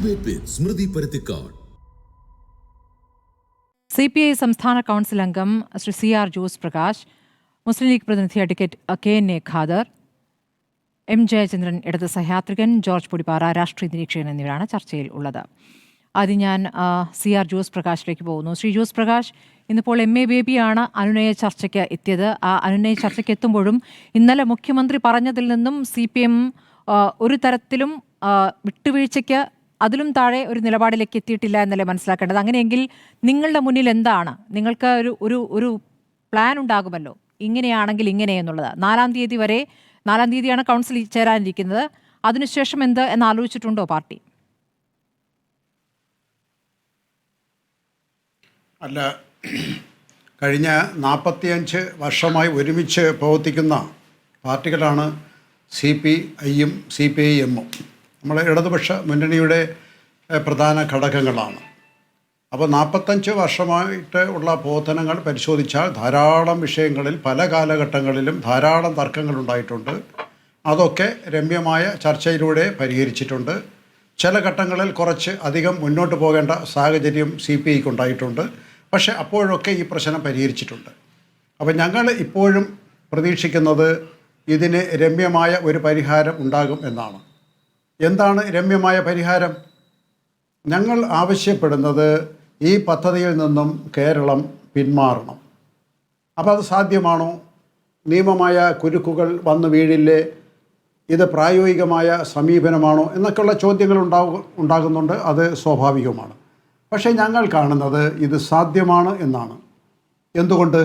Debate വിത്ത് സ്മൃതി Paruthikad. CPI സംസ്ഥാന council അംഗം Shri CR Jose Prakash, മുസ്ലിം league പ്രതിനിധി advocate KN Khader, M Jayachandran ഇടത് സഹയാത്രികൻ, ജോർജ് പൊടിപ്പാറ രാഷ്ട്രീയ നിരീക്ഷകൻ എന്നിവരാണ് ചർച്ചയിൽ ഉള്ളത്. ആദ്യം ഞാൻ CR ജോസ് പ്രകാശിലേക്ക് പോകുന്നു. ശ്രീ ജോസ് പ്രകാശ്, ഇന്നിപ്പോൾ MA ബേബിയാണ് അനുനയ ചർച്ചയ്ക്ക് എത്തിയത്. ആ അനുനയ ചർച്ചയ്ക്ക് എത്തുമ്പോഴും ഇന്നലെ മുഖ്യമന്ത്രി പറഞ്ഞതിൽ നിന്നും CPM ഒരു തരത്തിലും വിട്ടുവീഴ്ചയ്ക്ക് അതിലും താഴെ ഒരു നിലപാടിലേക്ക് എത്തിയിട്ടില്ല എന്നല്ലേ മനസ്സിലാക്കേണ്ടത്. അങ്ങനെയെങ്കിൽ നിങ്ങളുടെ മുന്നിൽ എന്താണ്? നിങ്ങൾക്ക് ഒരു പ്ലാൻ ഉണ്ടാകുമല്ലോ, ഇങ്ങനെയാണെങ്കിൽ ഇങ്ങനെ എന്നുള്ളത്. 4-ാം തീയതിയാണ് കൗൺസിൽ ചേരാനിരിക്കുന്നത്. അതിനുശേഷം എന്ത് എന്ന് ആലോചിച്ചിട്ടുണ്ടോ പാർട്ടി? അല്ല, കഴിഞ്ഞ 45 വർഷമായി ഒരുമിച്ച് പ്രവർത്തിക്കുന്ന പാർട്ടികളാണ് CPIയും CPIഎമ്മും. നമ്മൾ ഇടതുപക്ഷ മുന്നണിയുടെ പ്രധാന ഘടകങ്ങളാണ്. അപ്പോൾ 45 വർഷമായിട്ട് ഉള്ള പ്രവർത്തനങ്ങൾ പരിശോധിച്ചാൽ ധാരാളം വിഷയങ്ങളിൽ പല കാലഘട്ടങ്ങളിലും ധാരാളം തർക്കങ്ങളുണ്ടായിട്ടുണ്ട്. അതൊക്കെ രമ്യമായ ചർച്ചയിലൂടെ പരിഹരിച്ചിട്ടുണ്ട്. ചില ഘട്ടങ്ങളിൽ കുറച്ച് അധികം മുന്നോട്ട് പോകേണ്ട സാഹചര്യം CPIക്ക് ഉണ്ടായിട്ടുണ്ട്. പക്ഷേ അപ്പോഴൊക്കെ ഈ പ്രശ്നം പരിഹരിച്ചിട്ടുണ്ട്. അപ്പോൾ ഞങ്ങൾ ഇപ്പോഴും പ്രതീക്ഷിക്കുന്നത് ഇതിന് രമ്യമായ ഒരു പരിഹാരം ഉണ്ടാകും എന്നാണ്. എന്താണ് രമ്യമായ പരിഹാരം? ഞങ്ങൾ ആവശ്യപ്പെടുന്നത് ഈ പദ്ധതിയിൽ നിന്നും കേരളം പിന്മാറണം. അപ്പോൾ അത് സാധ്യമാണോ? നിയമമായ കുരുക്കുകൾ വന്നു വീഴില്ലേ? ഇത് പ്രായോഗികമായ സമീപനമാണോ എന്നൊക്കെയുള്ള ചോദ്യങ്ങൾ ഉണ്ടാകുന്നുണ്ട്. അത് സ്വാഭാവികമാണ്. പക്ഷേ ഞങ്ങൾ കാണുന്നത് ഇത് സാധ്യമാണ് എന്നാണ്. എന്തുകൊണ്ട്?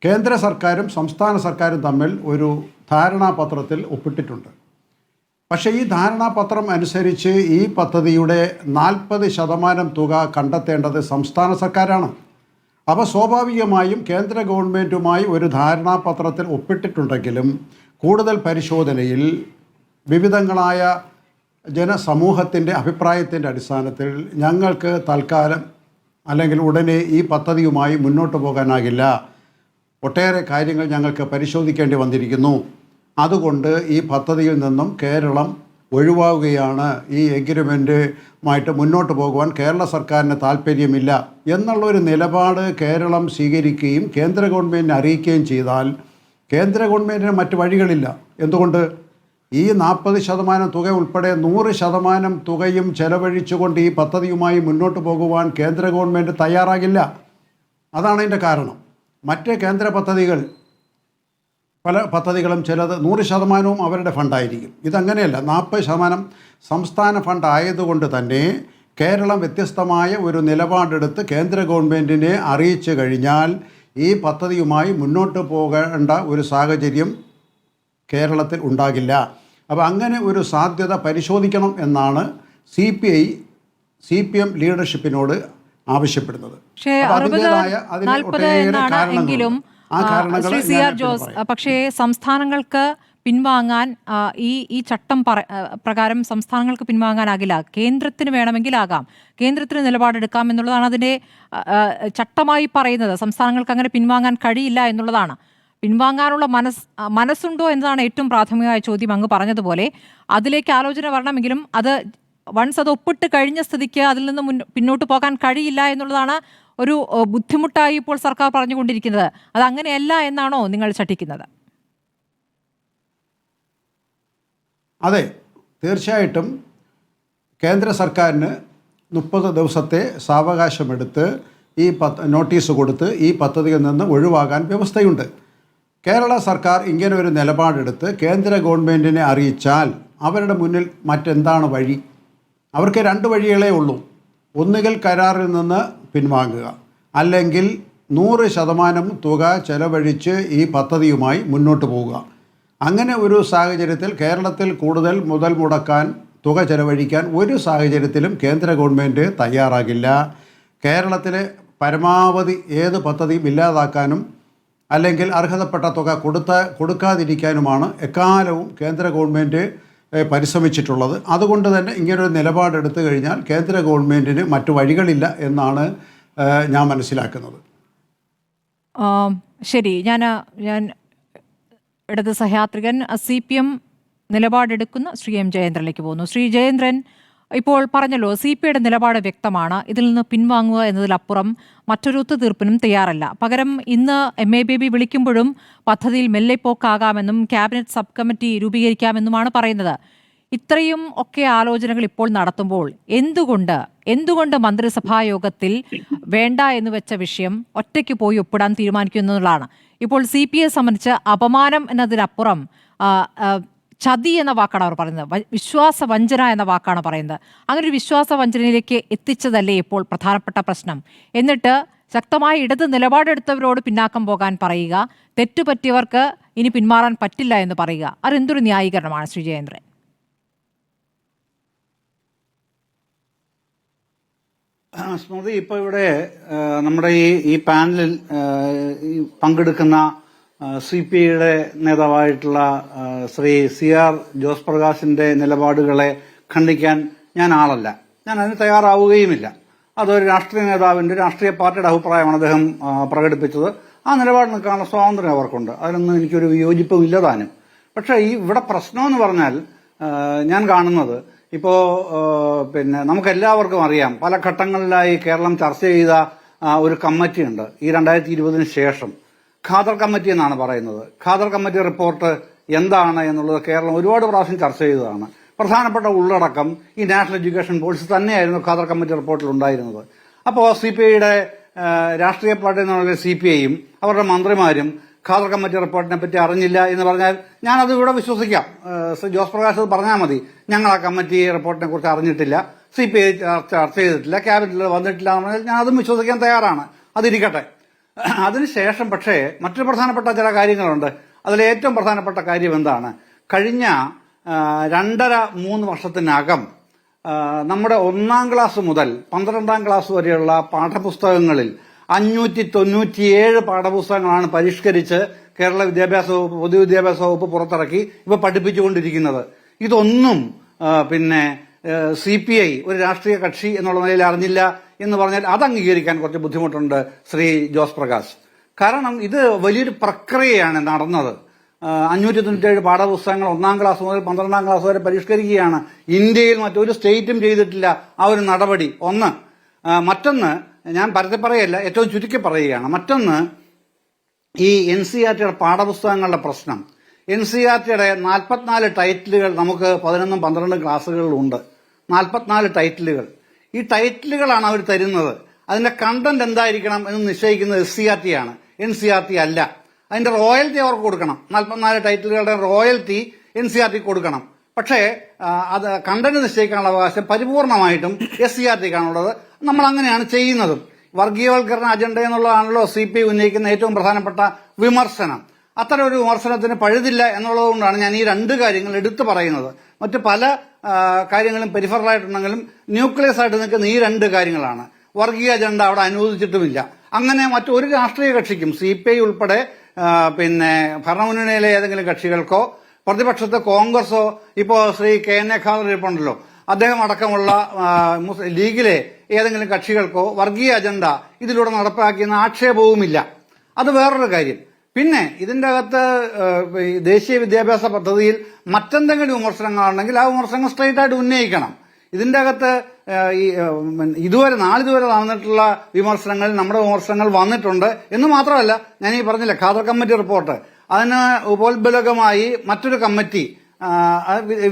കേന്ദ്ര സർക്കാരും സംസ്ഥാന സർക്കാരും തമ്മിൽ ഒരു ധാരണാപത്രത്തിൽ ഒപ്പിട്ടിട്ടുണ്ട്. പക്ഷേ ഈ ധാരണാപത്രം അനുസരിച്ച് ഈ പദ്ധതിയുടെ 40% തുക കണ്ടെത്തേണ്ടത് സംസ്ഥാന സർക്കാരാണ്. അപ്പോൾ സ്വാഭാവികമായും കേന്ദ്ര ഗവൺമെൻറ്റുമായി ഒരു ധാരണാപത്രത്തിൽ ഒപ്പിട്ടിട്ടുണ്ടെങ്കിലും കൂടുതൽ പരിശോധനയിൽ വിവിധങ്ങളായ ജനസമൂഹത്തിൻ്റെ അഭിപ്രായത്തിൻ്റെ അടിസ്ഥാനത്തിൽ ഞങ്ങൾക്ക് തൽക്കാലം അല്ലെങ്കിൽ ഉടനെ ഈ പദ്ധതിയുമായി മുന്നോട്ട് പോകാനാകില്ല. ഒട്ടേറെ കാര്യങ്ങൾ ഞങ്ങൾക്ക് പരിശോധിക്കേണ്ടി വന്നിരിക്കുന്നു. അതുകൊണ്ട് ഈ പദ്ധതിയിൽ നിന്നും കേരളം ഒഴിവാകുകയാണ്. ഈ എഗ്രിമെൻറ്റുമായിട്ട് മുന്നോട്ട് പോകുവാൻ കേരള സർക്കാരിന് താല്പര്യമില്ല എന്നുള്ളൊരു നിലപാട് കേരളം സ്വീകരിക്കുകയും കേന്ദ്ര ഗവൺമെൻറ്റിനെ അറിയിക്കുകയും ചെയ്താൽ കേന്ദ്ര ഗവൺമെൻറ്റിന് മറ്റ് വഴികളില്ല. എന്തുകൊണ്ട്? ഈ 40% തുക ഉൾപ്പെടെ 100% തുകയും ചെലവഴിച്ചുകൊണ്ട് ഈ പദ്ധതിയുമായി മുന്നോട്ട് പോകുവാൻ കേന്ദ്ര ഗവൺമെൻറ് തയ്യാറാകില്ല. അതാണ് അതിൻ്റെ കാരണം. മറ്റ് കേന്ദ്ര പദ്ധതികൾ, പല പദ്ധതികളും ചിലത് 100% അവരുടെ ഫണ്ടായിരിക്കും. ഇതങ്ങനെയല്ല. 40% സംസ്ഥാന ഫണ്ട് ആയതുകൊണ്ട് തന്നെ കേരളം വ്യത്യസ്തമായ ഒരു നിലപാടെടുത്ത് കേന്ദ്ര ഗവൺമെൻറ്റിനെ അറിയിച്ചു കഴിഞ്ഞാൽ ഈ പദ്ധതിയുമായി മുന്നോട്ട് പോകേണ്ട ഒരു സാഹചര്യം കേരളത്തിൽ ഉണ്ടാകില്ല. അപ്പോൾ അങ്ങനെ ഒരു സാധ്യത പരിശോധിക്കണം എന്നാണ് CPM ലീഡർഷിപ്പിനോട് ആവശ്യപ്പെടുന്നത്. പക്ഷേ സംസ്ഥാനങ്ങൾക്ക് പിൻവാങ്ങാൻ ഈ ചട്ടം പ്രകാരം സംസ്ഥാനങ്ങൾക്ക് പിൻവാങ്ങാനാകില്ല. കേന്ദ്രത്തിന് വേണമെങ്കിലാകാം, കേന്ദ്രത്തിന് നിലപാടെടുക്കാം എന്നുള്ളതാണ് അതിൻ്റെ ചട്ടമായി പറയുന്നത്. സംസ്ഥാനങ്ങൾക്ക് അങ്ങനെ പിൻവാങ്ങാൻ കഴിയില്ല എന്നുള്ളതാണ്. പിൻവാങ്ങാനുള്ള മനസ്സുണ്ടോ എന്നതാണ് ഏറ്റവും പ്രാഥമികമായ ചോദ്യം. അങ്ങ് പറഞ്ഞതുപോലെ അതിലേക്ക് ആലോചന വരണമെങ്കിലും അത് വൺസ് അത് ഒപ്പിട്ട് കഴിഞ്ഞ സ്ഥിതിക്ക് അതിൽ നിന്ന് പിന്നോട്ട് പോകാൻ കഴിയില്ല എന്നുള്ളതാണ് ഒരു ബുദ്ധിമുട്ടായി ഇപ്പോൾ സർക്കാർ പറഞ്ഞുകൊണ്ടിരിക്കുന്നത്. അത് അങ്ങനെയല്ല എന്നാണോ നിങ്ങൾ ചട്ടിക്കുന്നത്? അതെ, തീർച്ചയായിട്ടും കേന്ദ്ര സർക്കാരിന് 30 ദിവസത്തെ സാവകാശമെടുത്ത് ഈ നോട്ടീസ് കൊടുത്ത് ഈ പദ്ധതിയിൽ നിന്ന് ഒഴിവാകാൻ വ്യവസ്ഥയുണ്ട്. കേരള സർക്കാർ ഇങ്ങനെ ഒരു നിലപാടെടുത്ത് കേന്ദ്ര ഗവൺമെൻറ്റിനെ അറിയിച്ചാൽ അവരുടെ മുന്നിൽ മറ്റെന്താണ് വഴി? അവർക്ക് 2 വഴികളേ ഉള്ളൂ. ഒന്നുകിൽ കരാറിൽ നിന്ന് പിൻവാങ്ങുക, അല്ലെങ്കിൽ 100% തുക ചെലവഴിച്ച് ഈ പദ്ധതിയുമായി മുന്നോട്ട് പോവുക. അങ്ങനെ ഒരു സാഹചര്യത്തിൽ കേരളത്തിൽ കൂടുതൽ മുതൽ മുടക്കാൻ, തുക ചെലവഴിക്കാൻ ഒരു സാഹചര്യത്തിലും കേന്ദ്ര ഗവൺമെൻറ് തയ്യാറാകില്ല. കേരളത്തിലെ പരമാവധി ഏത് പദ്ധതിയും ഇല്ലാതാക്കാനും അല്ലെങ്കിൽ അർഹതപ്പെട്ട തുക കൊടുക്കാതിരിക്കാനുമാണ് എക്കാലവും കേന്ദ്ര ഗവൺമെൻറ് പരിശ്രമിച്ചിട്ടുള്ളത്. അതുകൊണ്ട് തന്നെ ഇങ്ങനൊരു നിലപാടെടുത്തു കഴിഞ്ഞാൽ കേന്ദ്ര ഗവൺമെൻറ്റിന് മറ്റു വഴികളില്ല എന്നാണ് ഞാൻ മനസ്സിലാക്കുന്നത്. ശരി, ഞാൻ ഇടത് സഹയാത്രികൻ CPM നിലപാടെടുക്കുന്ന ശ്രീ M ജയേന്ദ്രനിലേക്ക് പോകുന്നു. ശ്രീ ജയേന്ദ്രൻ, ഇപ്പോൾ പറഞ്ഞല്ലോ CPIയുടെ നിലപാട് വ്യക്തമാണ്. ഇതിൽ നിന്ന് പിൻവാങ്ങുക എന്നതിലപ്പുറം മറ്റൊരു ഒത്തുതീർപ്പിനും തയ്യാറല്ല. പകരം ഇന്ന് MA ബേബി വിളിക്കുമ്പോഴും പദ്ധതിയിൽ മെല്ലെപ്പോക്കാകാമെന്നും ക്യാബിനറ്റ് സബ് കമ്മിറ്റി രൂപീകരിക്കാമെന്നുമാണ് പറയുന്നത്. ഇത്രയും ഒക്കെ ആലോചനകൾ ഇപ്പോൾ നടത്തുമ്പോൾ എന്തുകൊണ്ട് മന്ത്രിസഭാ യോഗത്തിൽ വേണ്ട എന്ന് വെച്ച വിഷയം ഒറ്റയ്ക്ക് പോയി ഒപ്പിടാൻ തീരുമാനിക്കുന്നതാണ്? ഇപ്പോൾ CPIയെ സംബന്ധിച്ച് അപമാനം എന്നതിനപ്പുറം ചതി എന്ന വാക്കാണ് അവർ പറയുന്നത്, വിശ്വാസവഞ്ചന എന്ന വാക്കാണ് പറയുന്നത്. അങ്ങനെ ഒരു വിശ്വാസവഞ്ചനയിലേക്ക് എത്തിച്ചതല്ലേ ഇപ്പോൾ പ്രധാനപ്പെട്ട പ്രശ്നം? എന്നിട്ട് ശക്തമായ ഇടത് നിലപാടെടുത്തവരോട് പിന്നാക്കം പോകാൻ പറയുക, തെറ്റുപറ്റിയവർക്ക് ഇനി പിന്മാറാൻ പറ്റില്ല എന്ന് പറയുക, അതെന്തൊരു ന്യായീകരണമാണ് ശ്രീ ജയേന്ദ്രൻ? സ്മൃതി, ഇപ്പോൾ ഇവിടെ നമ്മുടെ ഈ പാനലിൽ പങ്കെടുക്കുന്ന CPIയുടെ നേതാവായിട്ടുള്ള ശ്രീ CR ജോസ് പ്രകാശിന്റെ നിലപാടുകളെ ഖണ്ഡിക്കാൻ ഞാൻ ആളല്ല. ഞാൻ അതിന് തയ്യാറാവുകയുമില്ല. അതൊരു രാഷ്ട്രീയ നേതാവിന്റെ, രാഷ്ട്രീയ പാർട്ടിയുടെ അഭിപ്രായമാണ് അദ്ദേഹം പ്രകടിപ്പിച്ചത്. ആ നിലപാട് നിൽക്കാനുള്ള സ്വാതന്ത്ര്യം അവർക്കുണ്ട്. അതിനൊന്നും എനിക്കൊരു വിയോജിപ്പും ഇല്ലതാനും. പക്ഷേ പ്രശ്നം പ്രശ്നമെന്ന് പറഞ്ഞാൽ ഞാൻ കാണുന്നത് ഇപ്പോ നമുക്കെല്ലാവർക്കും അറിയാം, പല ഘട്ടങ്ങളിലായി കേരളം ചർച്ച ചെയ്ത ഒരു കമ്മിറ്റിയുണ്ട് ഈ 2020 ശേഷം. ഖാദർ കമ്മിറ്റി എന്നാണ് പറയുന്നത്. ഖാദർ കമ്മിറ്റി റിപ്പോർട്ട് എന്താണ് എന്നുള്ളത് കേരളം ഒരുപാട് പ്രാവശ്യം ചർച്ച ചെയ്തതാണ്. പ്രധാനപ്പെട്ട ഉള്ളടക്കം ഈ നാഷണൽ എഡ്യൂക്കേഷൻ പോളിസി തന്നെയായിരുന്നു ഖാദർ കമ്മിറ്റി റിപ്പോർട്ടിൽ ഉണ്ടായിരുന്നത്. അപ്പോൾ CPIയുടെ രാഷ്ട്രീയ പാർട്ടി എന്നുള്ള CPIയും അവരുടെ മന്ത്രിമാരും ഖാദർ കമ്മിറ്റി റിപ്പോർട്ടിനെ പറ്റി അറിഞ്ഞില്ല എന്ന് പറഞ്ഞാൽ ഞാനത് ഇവിടെ വിശ്വസിക്കാം. ശ്രീ ജോസ് പ്രകാശ് അത് പറഞ്ഞാൽ മതി, ഞങ്ങൾ ആ കമ്മിറ്റി റിപ്പോർട്ടിനെ കുറിച്ച് അറിഞ്ഞിട്ടില്ല, CPI ചർച്ച ചെയ്തിട്ടില്ല, ക്യാബിനറ്റിൽ വന്നിട്ടില്ല എന്ന് പറഞ്ഞാൽ ഞാൻ അതും വിശ്വസിക്കാൻ തയ്യാറാണ്. അതിരിക്കട്ടെ. അതിനുശേഷം പക്ഷേ മറ്റൊരു പ്രധാനപ്പെട്ട ചില കാര്യങ്ങളുണ്ട്. അതിൽ ഏറ്റവും പ്രധാനപ്പെട്ട കാര്യം എന്താണ്? കഴിഞ്ഞ 2.5-3 വർഷത്തിനകം നമ്മുടെ 1ാം ക്ലാസ് മുതൽ 12ാം ക്ലാസ് വരെയുള്ള പാഠപുസ്തകങ്ങളിൽ 597 പാഠപുസ്തകങ്ങളാണ് പരിഷ്കരിച്ച് കേരള വിദ്യാഭ്യാസ വകുപ്പ്, പൊതുവിദ്യാഭ്യാസ വകുപ്പ് പുറത്തിറക്കി ഇവ പഠിപ്പിച്ചുകൊണ്ടിരിക്കുന്നത്. ഇതൊന്നും CPI ഒരു രാഷ്ട്രീയ കക്ഷി എന്നുള്ള നിലയിൽ അറിഞ്ഞില്ല എന്ന് പറഞ്ഞാൽ അത് അംഗീകരിക്കാൻ കുറച്ച് ബുദ്ധിമുട്ടുണ്ട് ശ്രീ ജോസ് പ്രകാശ്. കാരണം ഇത് വലിയൊരു പ്രക്രിയയാണ് നടന്നത്. 597 പാഠപുസ്തകങ്ങൾ 1ാം ക്ലാസ് മുതൽ 12ാം ക്ലാസ് വരെ പരിഷ്കരിക്കുകയാണ്. ഇന്ത്യയിൽ മറ്റൊരു സ്റ്റേറ്റും ചെയ്തിട്ടില്ല ആ ഒരു നടപടി. ഒന്ന്. മറ്റൊന്ന്, ഞാൻ പരത്തി പറയല്ല, ഏറ്റവും ചുരുക്കി പറയുകയാണ്. മറ്റൊന്ന്, ഈ NCERTയുടെ പാഠപുസ്തകങ്ങളുടെ പ്രശ്നം. NCERTയുടെ 44 ടൈറ്റിലുകൾ നമുക്ക് 11ഉം 12ഉം ക്ലാസ്സുകളിലുണ്ട്. 44 ടൈറ്റിലുകൾ. ഈ ടൈറ്റിലുകളാണ് അവർ തരുന്നത്. അതിന്റെ കണ്ടന്റ് എന്തായിരിക്കണം എന്ന് നിശ്ചയിക്കുന്നത് SCERT ആണ്, NCERT അല്ല. അതിന്റെ റോയൽറ്റി അവർക്ക് കൊടുക്കണം. 44 ടൈറ്റിലുകളുടെ റോയൽറ്റി NCERT കൊടുക്കണം. പക്ഷേ അത് കണ്ടന്റ് നിശ്ചയിക്കാനുള്ള അവകാശം പരിപൂർണമായിട്ടും SCERTക്കാണുള്ളത്. നമ്മൾ അങ്ങനെയാണ് ചെയ്യുന്നതും. വർഗീയവൽക്കരണ അജണ്ട എന്നുള്ളതാണല്ലോ CPI ഉന്നയിക്കുന്ന ഏറ്റവും പ്രധാനപ്പെട്ട വിമർശനം. അത്തരം ഒരു വിമർശനത്തിന് പഴുതില്ല എന്നുള്ളതുകൊണ്ടാണ് ഞാൻ ഈ 2 കാര്യങ്ങൾ എടുത്തു പറയുന്നത്. മറ്റു പല കാര്യങ്ങളും പെരിഫറലായിട്ടുണ്ടെങ്കിലും ന്യൂക്ലിയസ് ആയിട്ട് നിൽക്കുന്ന ഈ 2 കാര്യങ്ങളാണ്. വർഗീയ അജണ്ട അവിടെ അനുവദിച്ചിട്ടുമില്ല. അങ്ങനെ മറ്റൊരു രാഷ്ട്രീയ കക്ഷിക്കും, CPI ഉൾപ്പെടെ ഭരണമുന്നണിയിലെ ഏതെങ്കിലും കക്ഷികൾക്കോ പ്രതിപക്ഷത്ത് കോൺഗ്രസോ, ഇപ്പോ ശ്രീ KN ഖാദർ ഇരിപ്പുണ്ടല്ലോ, അദ്ദേഹം അടക്കമുള്ള ലീഗിലെ ഏതെങ്കിലും കക്ഷികൾക്കോ വർഗീയ അജണ്ട ഇതിലൂടെ നടപ്പാക്കിയെന്ന ആക്ഷേപവുമില്ല. അത് വേറൊരു കാര്യം. പിന്നെ ഇതിന്റെ അകത്ത് ദേശീയ വിദ്യാഭ്യാസ പദ്ധതിയിൽ മറ്റെന്തെങ്കിലും വിമർശനങ്ങളാണെങ്കിൽ ആ വിമർശനങ്ങൾ സ്ട്രെയിറ്റ് ആയിട്ട് ഉന്നയിക്കണം. ഇതിന്റെ അകത്ത് നാളിതുവരെ നടന്നിട്ടുള്ള വിമർശനങ്ങളിൽ നമ്മുടെ വിമർശനങ്ങൾ വന്നിട്ടുണ്ട് എന്ന് മാത്രമല്ല, ഞാൻ ഈ പറഞ്ഞില്ല ഖാദർ കമ്മിറ്റി റിപ്പോർട്ട്, അതിന് ഉപോത്ബലകമായി മറ്റൊരു കമ്മിറ്റി,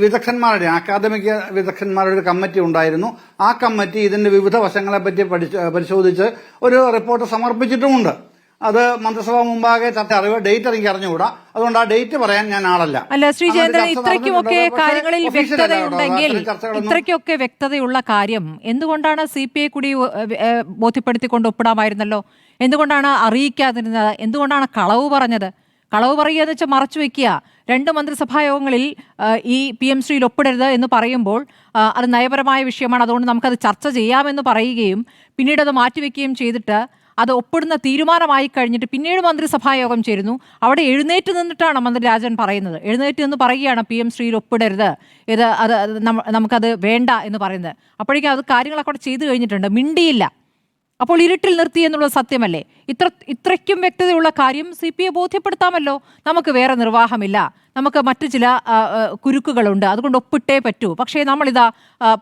വിദഗ്ധന്മാരുടെ, അക്കാദമിക് വിദഗ്ധന്മാരുടെ ഒരു കമ്മിറ്റി ഉണ്ടായിരുന്നു. ആ കമ്മിറ്റി ഇതിന്റെ വിവിധ വശങ്ങളെ പറ്റി പരിശോധിച്ച് ഒരു റിപ്പോർട്ട് സമർപ്പിച്ചിട്ടുമുണ്ട്. അത് മന്ത്രിസഭ മുമ്പാകെ അറിവ് ഡേറ്റ് എനിക്ക് അറിഞ്ഞുകൂടാ. അതുകൊണ്ട് ആ ഡേറ്റ് പറയാൻ ഞാൻ ആളല്ല. അല്ല ശ്രീ ജയേന്ദ്രൻ, ഇത്രയ്ക്കുമൊക്കെ കാര്യങ്ങളിൽ വ്യക്തതയുണ്ടെങ്കിൽ, ഇത്രയ്ക്കൊക്കെ വ്യക്തതയുള്ള കാര്യം എന്തുകൊണ്ടാണ് CPI കൂടി ബോധ്യപ്പെടുത്തിക്കൊണ്ട് ഒപ്പിടാമായിരുന്നല്ലോ? എന്തുകൊണ്ടാണ് അറിയിക്കാതിരുന്നത്? എന്തുകൊണ്ടാണ് കളവ് പറഞ്ഞത്? കളവ് പറയുക എന്ന് വെച്ചാൽ മറച്ചു വെക്കുക. 2 മന്ത്രിസഭാ യോഗങ്ങളിൽ ഈ PM ശ്രീയിൽ ഒപ്പിടരുത് എന്ന് പറയുമ്പോൾ അത് നയപരമായ വിഷയമാണ്, അതുകൊണ്ട് നമുക്കത് ചർച്ച ചെയ്യാമെന്ന് പറയുകയും പിന്നീട് അത് മാറ്റിവെക്കുകയും ചെയ്തിട്ട് അത് ഒപ്പിടുന്ന തീരുമാനമായി കഴിഞ്ഞിട്ട് പിന്നീട് മന്ത്രിസഭാ യോഗം ചേരുന്നു. അവിടെ എഴുന്നേറ്റ് നിന്നിട്ടാണ് മന്ത്രി രാജൻ പറയുന്നത്. എഴുന്നേറ്റ് നിന്ന് പറയുകയാണ് PM ശ്രീയിൽ ഒപ്പിടരുത്, നമുക്കത് വേണ്ട എന്ന് പറയുന്നത്. അപ്പോഴേക്കും അത് കാര്യങ്ങളൊക്കെ അവിടെ ചെയ്തു കഴിഞ്ഞിട്ടുണ്ട്. മിണ്ടിയില്ല. അപ്പോൾ ഇരുട്ടിൽ നിർത്തി എന്നുള്ളത് സത്യമല്ലേ? ഇത്രയ്ക്കും വ്യക്തതയുള്ള കാര്യം CPയെ ബോധ്യപ്പെടുത്താമല്ലോ. നമുക്ക് വേറെ നിർവാഹമില്ല, നമുക്ക് മറ്റു ചില കുരുക്കുകളുണ്ട്, അതുകൊണ്ട് ഒപ്പിട്ടേ പറ്റൂ, പക്ഷേ നമ്മളിതാ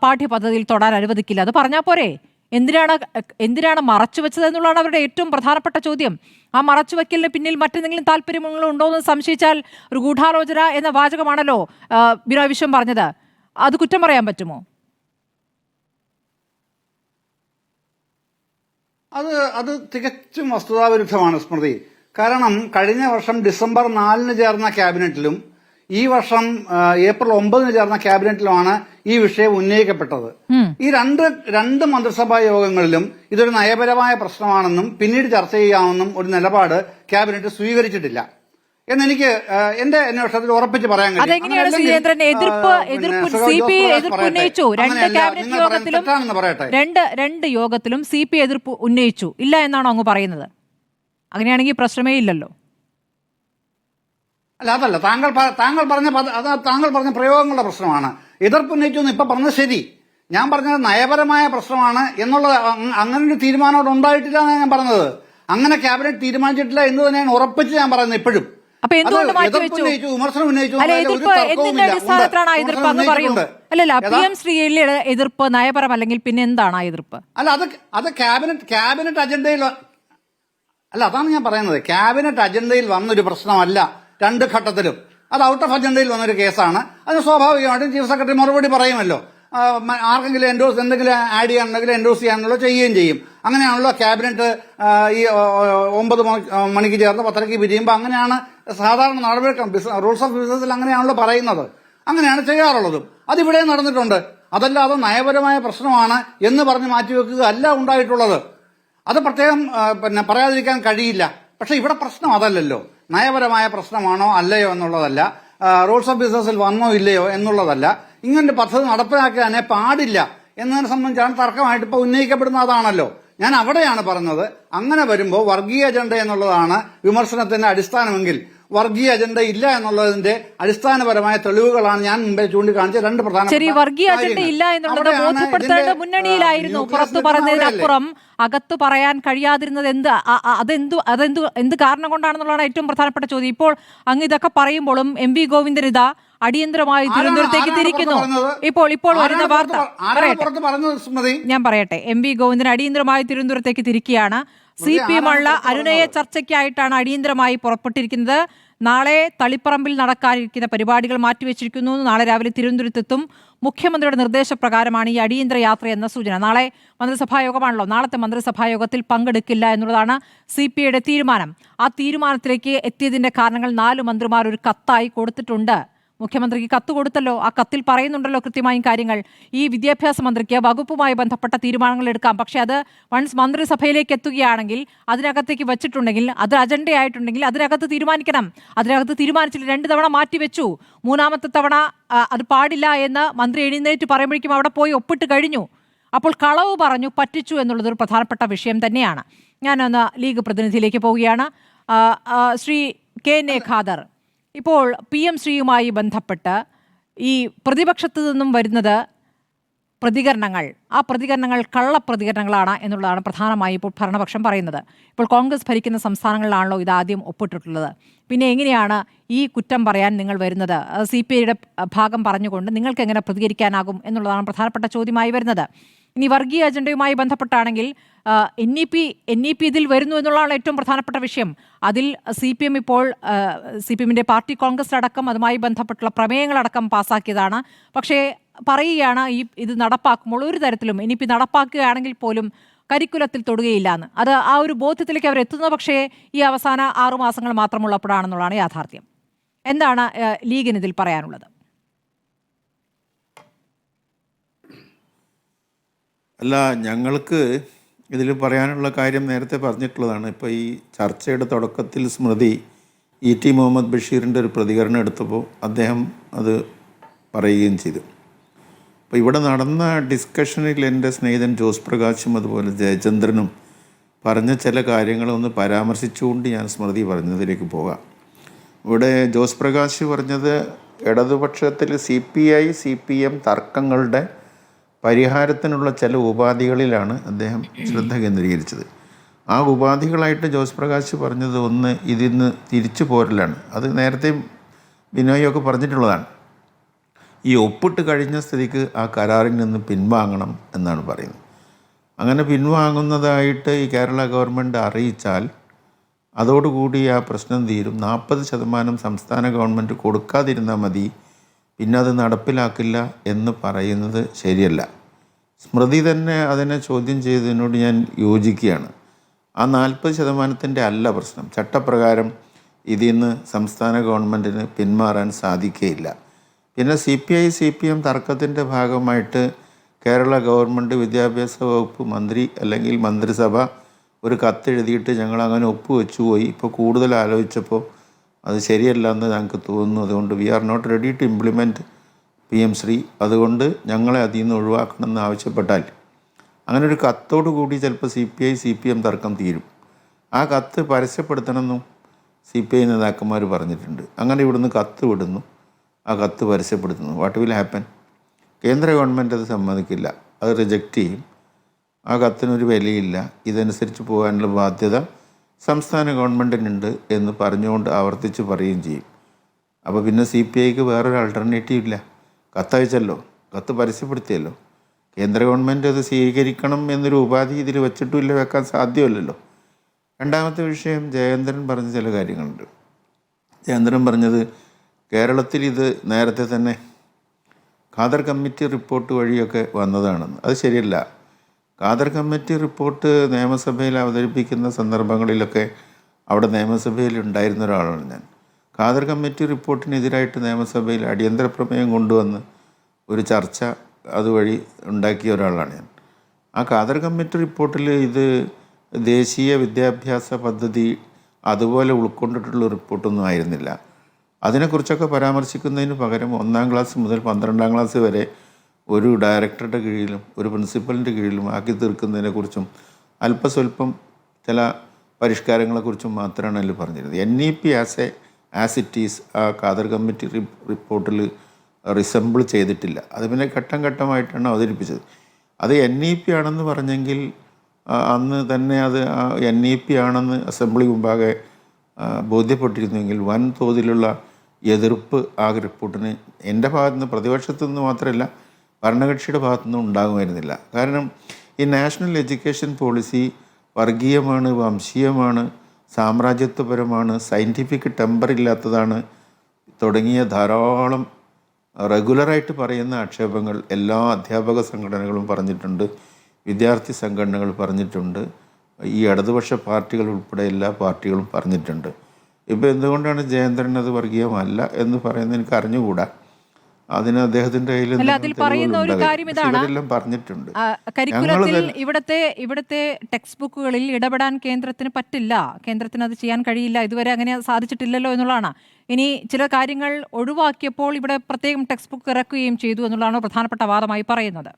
പാഠ്യപദ്ധതിയിൽ തൊടാൻ അനുവദിക്കില്ല, അത് പറഞ്ഞാൽ പോരെ? എന്തിനാണ് മറച്ചു വെച്ചത് എന്നുള്ളതാണ് അവരുടെ ഏറ്റവും പ്രധാനപ്പെട്ട ചോദ്യം. ആ മറച്ചുവെക്കലിന് പിന്നിൽ മറ്റെന്തെങ്കിലും താല്പര്യങ്ങളുണ്ടോ എന്ന് സംശയിച്ചാൽ ഒരു ഗൂഢാലോചന എന്ന വാചകമാണല്ലോ ബിനോയ് വിശ്വം പറഞ്ഞത്. അത് കുറ്റം പറയാൻ പറ്റുമോ? അത് തികച്ചും വസ്തുതാവിരുദ്ധമാണ് സ്മൃതി. കാരണം കഴിഞ്ഞ വർഷം ഡിസംബർ 4 ചേർന്ന ക്യാബിനറ്റിലും ഈ വർഷം ഏപ്രിൽ 9 ചേർന്ന ക്യാബിനറ്റിലുമാണ് ഈ വിഷയം ഉന്നയിക്കപ്പെട്ടത്. ഈ രണ്ട് മന്ത്രിസഭാ യോഗങ്ങളിലും ഇതൊരു നയപരമായ പ്രശ്നമാണെന്നും പിന്നീട് ചർച്ച ചെയ്യാമെന്നും ഒരു നിലപാട് ക്യാബിനറ്റ് സ്വീകരിച്ചിട്ടില്ല എന്നെനിക്ക് എന്റെ അന്വേഷണത്തിൽ ഉറപ്പിച്ച് പറയാൻ കഴിയും. രണ്ട് യോഗത്തിലും CPI എതിർപ്പ് ഉന്നയിച്ചു ഇല്ല എന്നാണോ അങ്ങ് പറയുന്നത്? അങ്ങനെയാണെങ്കിൽ പ്രശ്നമേ ഇല്ലല്ലോ. അതല്ല താങ്കൾ പറഞ്ഞ പ്രയോഗങ്ങളുടെ പ്രശ്നമാണ്. എതിർപ്പ് ഉന്നയിച്ചു എന്ന് ഇപ്പൊ പറഞ്ഞത് ശരി. ഞാൻ പറഞ്ഞത് നയപരമായ പ്രശ്നമാണ് എന്നുള്ളത്. അങ്ങനെ ഒരു തീരുമാനം അവിടെ ഉണ്ടായിട്ടില്ല എന്നാണ് ഞാൻ പറഞ്ഞത്. അങ്ങനെ ക്യാബിനറ്റ് തീരുമാനിച്ചിട്ടില്ല എന്ന് തന്നെയാണ് ഉറപ്പിച്ച് ഞാൻ പറയുന്നത് ഇപ്പോഴും. വിമർശനം ഉന്നയിച്ചു എതിർപ്പ് നയപരമല്ലെങ്കിൽ പിന്നെ എന്താണ് ആ എതിർപ്പ്? അല്ല അത് ക്യാബിനറ്റ് അജണ്ടയിൽ അല്ല, അതാണ് ഞാൻ പറയുന്നത്. ക്യാബിനറ്റ് അജണ്ടയിൽ വന്നൊരു പ്രശ്നമല്ല രണ്ട് ഘട്ടത്തിലും. അത് ഔട്ട് ഓഫ് അജണ്ടയിൽ വന്നൊരു കേസാണ്. അതിന് സ്വാഭാവികമായിട്ടും ചീഫ് സെക്രട്ടറി മറുപടി പറയുമല്ലോ. ആർക്കെങ്കിലും എന്തെങ്കിലും ആഡ് ചെയ്യാനുണ്ടെങ്കിൽ എൻഡോസ് ചെയ്യാനുള്ള ചെയ്യുകയും ചെയ്യും. അങ്ങനെയാണല്ലോ ക്യാബിനറ്റ് ഈ 9 മണിക്ക് ചേർന്ന് 10:30 പിരിയുമ്പോൾ അങ്ങനെയാണ് സാധാരണ നടപടിക്രമം. റൂൾസ് ഓഫ് ബിസിനസിൽ അങ്ങനെയാണല്ലോ പറയുന്നത്. അങ്ങനെയാണ് ചെയ്യാറുള്ളതും. അതിവിടെ നടന്നിട്ടുണ്ട്. അതല്ലാതെ നയപരമായ പ്രശ്നമാണ് എന്ന് പറഞ്ഞ് മാറ്റിവെക്കുക അല്ല ഉണ്ടായിട്ടുള്ളത്. അത് പ്രത്യേകം പറയാതിരിക്കാൻ കഴിയില്ല. പക്ഷെ ഇവിടെ പ്രശ്നം അതല്ലല്ലോ. നയപരമായ പ്രശ്നമാണോ അല്ലയോ എന്നുള്ളതല്ല, റൂൾസ് ഓഫ് ബിസിനസിൽ വന്നോ ഇല്ലയോ എന്നുള്ളതല്ല, ഇങ്ങനൊരു പദ്ധതി നടപ്പിലാക്കാനേ പാടില്ല എന്നതിനെ സംബന്ധിച്ചാണ് തർക്കമായിട്ട് ഇപ്പൊ ഉന്നയിക്കപ്പെടുന്ന അതാണല്ലോ. ഞാൻ അവിടെയാണ് പറഞ്ഞത്, അങ്ങനെ വരുമ്പോൾ വർഗീയ അജണ്ട എന്നുള്ളതാണ് വിമർശനത്തിന്റെ അടിസ്ഥാനമെങ്കിൽ വർഗീയ അജണ്ട ഇല്ല എന്നുള്ളതിന്റെ അടിസ്ഥാനപരമായ തെളിവുകളാണ് ഞാൻ മുമ്പേ ചൂണ്ടിക്കാണിച്ച രണ്ട് പ്രധാന. ശരി, വർഗീയ അജണ്ട ഇല്ല എന്നുള്ളത് ബോധ്യപ്പെടുത്തേണ്ട മുന്നണിയിലായിരുന്നു. പുറത്തു പറഞ്ഞതിനപ്പുറം അകത്ത് പറയാൻ കഴിയാതിരുന്നത് എന്ത് കാരണം കൊണ്ടാണെന്നുള്ളതാണ് ഏറ്റവും പ്രധാനപ്പെട്ട ചോദ്യം. ഇപ്പോൾ അങ്ങ് ഇതൊക്കെ പറയുമ്പോഴും MV ഗോവിന്ദൻ ഇതാ അടിയന്തരമായി തിരുവനന്തപുരത്തേക്ക് തിരിക്കുന്നു. ഇപ്പോൾ വരുന്ന വാർത്ത ഞാൻ പറയട്ടെ. MV ഗോവിന്ദൻ അടിയന്തരമായി തിരുവനന്തപുരത്തേക്ക് തിരിക്കുകയാണ്. CPM ഉള്ള അനുനയ ചർച്ചയ്ക്കായിട്ടാണ് അടിയന്തരമായി പുറപ്പെട്ടിരിക്കുന്നത്. നാളെ തളിപ്പറമ്പിൽ നടക്കാനിരിക്കുന്ന പരിപാടികൾ മാറ്റിവെച്ചിരിക്കുന്നു. നാളെ രാവിലെ തിരുവനന്തപുരത്തെത്തും. മുഖ്യമന്ത്രിയുടെ നിർദ്ദേശപ്രകാരമാണ് ഈ അടിയന്തര യാത്ര എന്ന സൂചന. നാളെ മന്ത്രിസഭായോഗമാണല്ലോ. നാളത്തെ മന്ത്രിസഭായോഗത്തിൽ പങ്കെടുക്കില്ല എന്നുള്ളതാണ് CPIയുടെ തീരുമാനം. ആ തീരുമാനത്തിലേക്ക് എത്തിയതിന്റെ കാരണങ്ങൾ 4 മന്ത്രിമാർ ഒരു കത്തായി കൊടുത്തിട്ടുണ്ട്. മുഖ്യമന്ത്രിക്ക് കത്ത് കൊടുത്തല്ലോ. ആ കത്തിൽ പറയുന്നുണ്ടല്ലോ കൃത്യമായും കാര്യങ്ങൾ. ഈ വിദ്യാഭ്യാസ മന്ത്രിക്ക് വകുപ്പുമായി ബന്ധപ്പെട്ട തീരുമാനങ്ങൾ എടുക്കാം, പക്ഷെ അത് വൺസ് മന്ത്രിസഭയിലേക്ക് എത്തുകയാണെങ്കിൽ അതിനകത്തേക്ക് വെച്ചിട്ടുണ്ടെങ്കിൽ അത് അജണ്ടയായിട്ടുണ്ടെങ്കിൽ അതിനകത്ത് തീരുമാനിക്കണം. അതിനകത്ത് തീരുമാനിച്ചില്ല, 2 തവണ മാറ്റിവെച്ചു. 3ാമത്തെ തവണ അത് പാടില്ല എന്ന് മന്ത്രി എഴുന്നേറ്റ് പറയുമ്പോഴേക്കും അവിടെ പോയി ഒപ്പിട്ട് കഴിഞ്ഞു. അപ്പോൾ കളവ് പറഞ്ഞു, പറ്റിച്ചു എന്നുള്ളതൊരു പ്രധാനപ്പെട്ട വിഷയം തന്നെയാണ്. ഞാനൊന്ന് ലീഗ് പ്രതിനിധിയിലേക്ക് പോവുകയാണ്. ശ്രീ KN ഖാദർ, ഇപ്പോൾ PM ശ്രീയുമായി ബന്ധപ്പെട്ട് ഈ പ്രതിപക്ഷത്തു നിന്നും വരുന്നത് പ്രതികരണങ്ങൾ, ആ പ്രതികരണങ്ങൾ കള്ളപ്രതികരണങ്ങളാണ് എന്നുള്ളതാണ് പ്രധാനമായി ഇപ്പോൾ ഭരണപക്ഷം പറയുന്നത്. ഇപ്പോൾ കോൺഗ്രസ് ഭരിക്കുന്ന സംസ്ഥാനങ്ങളിലാണല്ലോ ഇതാദ്യം ഒപ്പിട്ടിട്ടുള്ളത്. പിന്നെ എങ്ങനെയാണ് ഈ കുറ്റം പറയാൻ നിങ്ങൾ വരുന്നത്? CPIയുടെ ഭാഗം പറഞ്ഞുകൊണ്ട് നിങ്ങൾക്ക് എങ്ങനെ പ്രതികരിക്കാനാകും എന്നുള്ളതാണ് പ്രധാനപ്പെട്ട ചോദ്യമായി വരുന്നത്. ഇനി വർഗീയ അജണ്ടയുമായി ബന്ധപ്പെട്ടാണെങ്കിൽ NEP ഇതിൽ വരുന്നു എന്നുള്ളതാണ് ഏറ്റവും പ്രധാനപ്പെട്ട വിഷയം. അതിൽ CPM ഇപ്പോൾ CPMന്റെ പാർട്ടി കോൺഗ്രസ് അടക്കം അതുമായി ബന്ധപ്പെട്ടുള്ള പ്രമേയങ്ങളടക്കം പാസ്സാക്കിയതാണ്. പക്ഷേ പറയുകയാണ് ഇത് നടപ്പാക്കുമ്പോൾ ഒരു തരത്തിലും NEP നടപ്പാക്കുകയാണെങ്കിൽ പോലും കരിക്കുലത്തിൽ തൊടുകയില്ല എന്ന്. അത് ആ ഒരു ബോധ്യത്തിലേക്ക് അവർ എത്തുന്നത് പക്ഷേ ഈ അവസാന 6 മാസങ്ങൾ മാത്രമുള്ളപ്പോഴാണെന്നുള്ളതാണ് യാഥാർത്ഥ്യം. എന്താണ് ലീഗിന് ഇതിൽ പറയാനുള്ളത്? അല്ല, ഞങ്ങൾക്ക് ഇതിൽ പറയാനുള്ള കാര്യം നേരത്തെ പറഞ്ഞിട്ടുള്ളതാണ്. ഇപ്പോൾ ഈ ചർച്ചയുടെ തുടക്കത്തിൽ സ്മൃതി ET മുഹമ്മദ് ബഷീറിൻ്റെ ഒരു പ്രതികരണം എടുത്തപ്പോൾ അദ്ദേഹം അത് പറയുകയും ചെയ്തു. അപ്പോൾ ഇവിടെ നടന്ന ഡിസ്കഷനിൽ എൻ്റെ സ്നേഹിതൻ ജോസ് പ്രകാശും അതുപോലെ ജയചന്ദ്രനും പറഞ്ഞ ചില കാര്യങ്ങളൊന്ന് പരാമർശിച്ചുകൊണ്ട് ഞാൻ സ്മൃതി പറഞ്ഞതിലേക്ക് പോകാം. ഇവിടെ ജോസ് പ്രകാശ് പറഞ്ഞത് ഇടതുപക്ഷത്തിൽ CPI CPM തർക്കങ്ങളുടെ പരിഹാരത്തിനുള്ള ചില ഉപാധികളിലാണ് അദ്ദേഹം ശ്രദ്ധ കേന്ദ്രീകരിച്ചത്. ആ ഉപാധികളായിട്ട് ജോസ് പ്രകാശ് പറഞ്ഞത് ഒന്ന്, ഇതിന്ന് തിരിച്ചു പോരലാണ്. അത് നേരത്തെ ബിനോയൊക്കെ പറഞ്ഞിട്ടുള്ളതാണ്. ഈ ഒപ്പിട്ട് കഴിഞ്ഞ സ്ഥിതിക്ക് ആ കരാറിൽ നിന്ന് പിൻവാങ്ങണം എന്നാണ് പറയുന്നത്. അങ്ങനെ പിൻവാങ്ങുന്നതായിട്ട് ഈ കേരള ഗവൺമെൻറ് അറിയിച്ചാൽ അതോടുകൂടി ആ പ്രശ്നം തീരും. 40% സംസ്ഥാന ഗവൺമെൻറ് കൊടുക്കാതിരുന്നാൽ മതി, പിന്നെ അത് നടപ്പിലാക്കില്ല എന്ന് പറയുന്നത് ശരിയല്ല. സ്മൃതി തന്നെ അതിനെ ചോദ്യം ചെയ്തതിനോട് ഞാൻ യോജിക്കുകയാണ്. ആ 40% അല്ല പ്രശ്നം. ചട്ടപ്രകാരം ഇതിൽ നിന്ന് സംസ്ഥാന ഗവൺമെൻറ്റിന് പിന്മാറാൻ സാധിക്കുകയില്ല. പിന്നെ CPI-CPM തർക്കത്തിൻ്റെ ഭാഗമായിട്ട് കേരള ഗവൺമെൻറ് വിദ്യാഭ്യാസ വകുപ്പ് മന്ത്രി അല്ലെങ്കിൽ മന്ത്രിസഭ ഒരു കത്തെഴുതിയിട്ട് ഞങ്ങളങ്ങനെ ഒപ്പുവെച്ചു പോയി. ഇപ്പോൾ കൂടുതൽ ആലോചിച്ചപ്പോൾ അത് ശരിയല്ല എന്ന് ഞങ്ങൾക്ക് തോന്നുന്നു. അതുകൊണ്ട് we are not ready to implement PM Shri, അതുകൊണ്ട് ഞങ്ങളെ അതിൽ നിന്ന് ഒഴിവാക്കണമെന്ന് ആവശ്യപ്പെട്ടാൽ അങ്ങനെ ഒരു കത്തോടു കൂടി ചിലപ്പോൾ CPI-CPM തർക്കം തീരും. ആ കത്ത് പരസ്യപ്പെടുത്തണമെന്നും CPI നേതാക്കന്മാർ പറഞ്ഞിട്ടുണ്ട്. അങ്ങനെ ഇവിടുന്ന് കത്ത് വിടുന്നു, ആ കത്ത് പരസ്യപ്പെടുത്തുന്നു. What will happen? കേന്ദ്ര ഗവൺമെൻറ് അത് സമ്മതിക്കില്ല, അത് റിജക്റ്റ് ചെയ്യും. ആ കത്തിനൊരു വിലയില്ല, ഇതനുസരിച്ച് പോകാനുള്ള ബാധ്യത സംസ്ഥാന ഗവൺമെൻറ്റിനുണ്ട് എന്ന് പറഞ്ഞുകൊണ്ട് ആവർത്തിച്ച് പറയുകയും ചെയ്യും. അപ്പോൾ പിന്നെ CPIക്ക് വേറൊരു ആൾട്ടർനേറ്റീവ് ഇല്ല. കത്തയച്ചല്ലോ, കത്ത് പരസ്യപ്പെടുത്തിയല്ലോ. കേന്ദ്ര ഗവൺമെൻറ് അത് സ്വീകരിക്കണം എന്നൊരു ഉപാധി ഇതിൽ വെച്ചിട്ടുമില്ല, വെക്കാൻ സാധ്യമല്ലല്ലോ. രണ്ടാമത്തെ വിഷയം, ജയേന്ദ്രൻ പറഞ്ഞ ചില കാര്യങ്ങളുണ്ട്. ജയേന്ദ്രൻ പറഞ്ഞത് കേരളത്തിൽ ഇത് നേരത്തെ തന്നെ ഖാദർ കമ്മിറ്റി റിപ്പോർട്ട് വഴിയൊക്കെ വന്നതാണെന്ന്. അത് ശരിയല്ല. ഖാദർ കമ്മിറ്റി റിപ്പോർട്ട് നിയമസഭയിൽ അവതരിപ്പിക്കുന്ന സന്ദർഭങ്ങളിലൊക്കെ അവിടെ നിയമസഭയിൽ ഉണ്ടായിരുന്ന ഒരാളാണ് ഞാൻ. ഖാദർ കമ്മിറ്റി റിപ്പോർട്ടിനെതിരായിട്ട് നിയമസഭയിൽ അടിയന്തര പ്രമേയം കൊണ്ടുവന്ന് ഒരു ചർച്ച അതുവഴി ഉണ്ടാക്കിയ ഒരാളാണ് ഞാൻ. ആ ഖാദർ കമ്മിറ്റി റിപ്പോർട്ടിൽ ഇത് ദേശീയ വിദ്യാഭ്യാസ പദ്ധതി അതുപോലെ ഉൾക്കൊണ്ടിട്ടുള്ള റിപ്പോർട്ടൊന്നും ആയിരുന്നില്ല. അതിനെക്കുറിച്ചൊക്കെ പരാമർശിക്കുന്നതിന് പകരം 1ാം ക്ലാസ് മുതൽ 12ാം ക്ലാസ് വരെ ഒരു ഡയറക്ടറുടെ കീഴിലും ഒരു പ്രിൻസിപ്പലിൻ്റെ കീഴിലും ആക്കി തീർക്കുന്നതിനെക്കുറിച്ചും അല്പസ്വല്പം ചില പരിഷ്കാരങ്ങളെക്കുറിച്ചും മാത്രമാണ് അതിൽ പറഞ്ഞിരുന്നത്. NEP ആസ് ഇറ്റ് ഈസ് ആ ഖാദർ കമ്മിറ്റി റിപ്പോർട്ടിൽ റിസംബിൾ ചെയ്തിട്ടില്ല. അത് പിന്നെ ഘട്ടം ഘട്ടമായിട്ടാണ് അവതരിപ്പിച്ചത്. അത് NEP ആണെന്ന് പറഞ്ഞെങ്കിൽ അന്ന് തന്നെ അത് NEP ആണെന്ന് അസംബ്ലി മുമ്പാകെ ബോധ്യപ്പെട്ടിരുന്നെങ്കിൽ വൻതോതിലുള്ള എതിർപ്പ് ആ റിപ്പോർട്ടിന് എൻ്റെ ഭാഗത്തുനിന്ന്, പ്രതിപക്ഷത്തു നിന്ന് മാത്രമല്ല ഭരണകക്ഷിയുടെ ഭാഗത്തുനിന്നും ഉണ്ടാകുമായിരുന്നില്ല. കാരണം ഈ നാഷണൽ എഡ്യൂക്കേഷൻ പോളിസി വർഗീയമാണ്, വംശീയമാണ്, സാമ്രാജ്യത്വപരമാണ്, സയൻറ്റിഫിക് ടെമ്പർ ഇല്ലാത്തതാണ് തുടങ്ങിയ ധാരാളം റെഗുലറായിട്ട് പറയുന്ന ആക്ഷേപങ്ങൾ എല്ലാ അധ്യാപക സംഘടനകളും പറഞ്ഞിട്ടുണ്ട്, വിദ്യാർത്ഥി സംഘടനകൾ പറഞ്ഞിട്ടുണ്ട്, ഈ ഇടതുപക്ഷ പാർട്ടികൾ ഉൾപ്പെടെ എല്ലാ പാർട്ടികളും പറഞ്ഞിട്ടുണ്ട്. ഇപ്പോൾ എന്തുകൊണ്ടാണ് ജയേന്ദ്രൻ അത് വർഗീയമല്ല എന്ന് പറയുന്നത് എനിക്ക് അറിഞ്ഞുകൂടാ. അതിന് അദ്ദേഹത്തിന്റെ കയ്യിൽ പറഞ്ഞിട്ടുണ്ട്. കരിക്കുലത്തിൽ ഇവിടുത്തെ ടെക്സ്റ്റ് ബുക്കുകളിൽ ഇടപെടാൻ കേന്ദ്രത്തിന് പറ്റില്ല, കേന്ദ്രത്തിന് അത് ചെയ്യാൻ കഴിയില്ല, ഇതുവരെ അങ്ങനെ സാധിച്ചിട്ടില്ലല്ലോ എന്നുള്ളതാണ്. ഇനി ചില കാര്യങ്ങൾ ഒഴിവാക്കിയപ്പോൾ ഇവിടെ പ്രത്യേകം ടെക്സ്റ്റ് ബുക്ക് ഇറക്കുകയും ചെയ്തു എന്നുള്ളതാണ് പ്രധാനപ്പെട്ട വാദമായി പറയുന്നത്.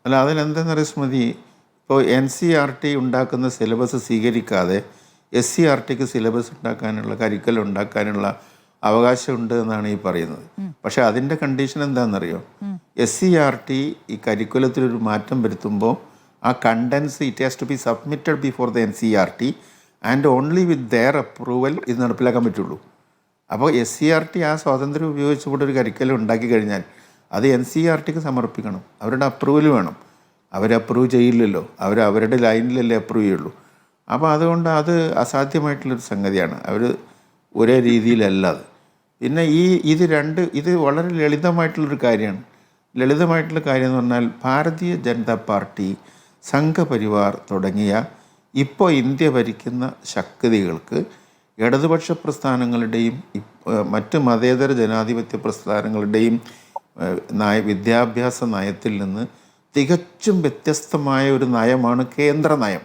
അല്ല, അതിലെന്തെന്നറിയ സ്മൃതി, ഇപ്പോൾ NCERT ഉണ്ടാക്കുന്ന സിലബസ് സ്വീകരിക്കാതെ SCERTക്ക് സിലബസ് ഉണ്ടാക്കാനുള്ള, കരിക്കുലം ഉണ്ടാക്കാനുള്ള അവകാശമുണ്ട് എന്നാണ് ഈ പറയുന്നത്. പക്ഷേ അതിൻ്റെ കണ്ടീഷൻ എന്താണെന്നറിയോ? SCERT ഈ കരിക്കുലത്തിലൊരു മാറ്റം വരുത്തുമ്പോൾ ആ contents it has to be submitted before the NCERT and only with their approval ഇത് നടപ്പിലാക്കാൻ പറ്റുള്ളൂ. അപ്പോൾ SCERT ആ സ്വാതന്ത്ര്യം ഉപയോഗിച്ചുകൊണ്ട് ഒരു കരിക്കുലം ഉണ്ടാക്കി കഴിഞ്ഞാൽ അത് NCERTക്ക് സമർപ്പിക്കണം, അവരുടെ അപ്രൂവൽ വേണം. അവർ അപ്രൂവ് ചെയ്യില്ലല്ലോ, അവരുടെ ലൈനിലല്ലേ അപ്രൂവ് ചെയ്യുള്ളൂ. അപ്പോൾ അതുകൊണ്ട് അത് അസാധ്യമായിട്ടുള്ളൊരു സംഗതിയാണ്. അവർ ഒരേ രീതിയിലല്ല അത്. പിന്നെ ഇത് വളരെ ലളിതമായിട്ടുള്ളൊരു കാര്യമാണ്. ലളിതമായിട്ടുള്ള കാര്യം എന്ന് പറഞ്ഞാൽ ഭാരതീയ ജനതാ പാർട്ടി, സംഘപരിവാർ തുടങ്ങിയ ഇപ്പോൾ ഇന്ത്യ ഭരിക്കുന്ന ശക്തികൾക്ക് ഇടതുപക്ഷ പ്രസ്ഥാനങ്ങളുടെയും മറ്റ് മതേതര ജനാധിപത്യ പ്രസ്ഥാനങ്ങളുടെയും വിദ്യാഭ്യാസ നയത്തിൽ നിന്ന് തികച്ചും വ്യത്യസ്തമായ ഒരു നയമാണ് കേന്ദ്ര നയം.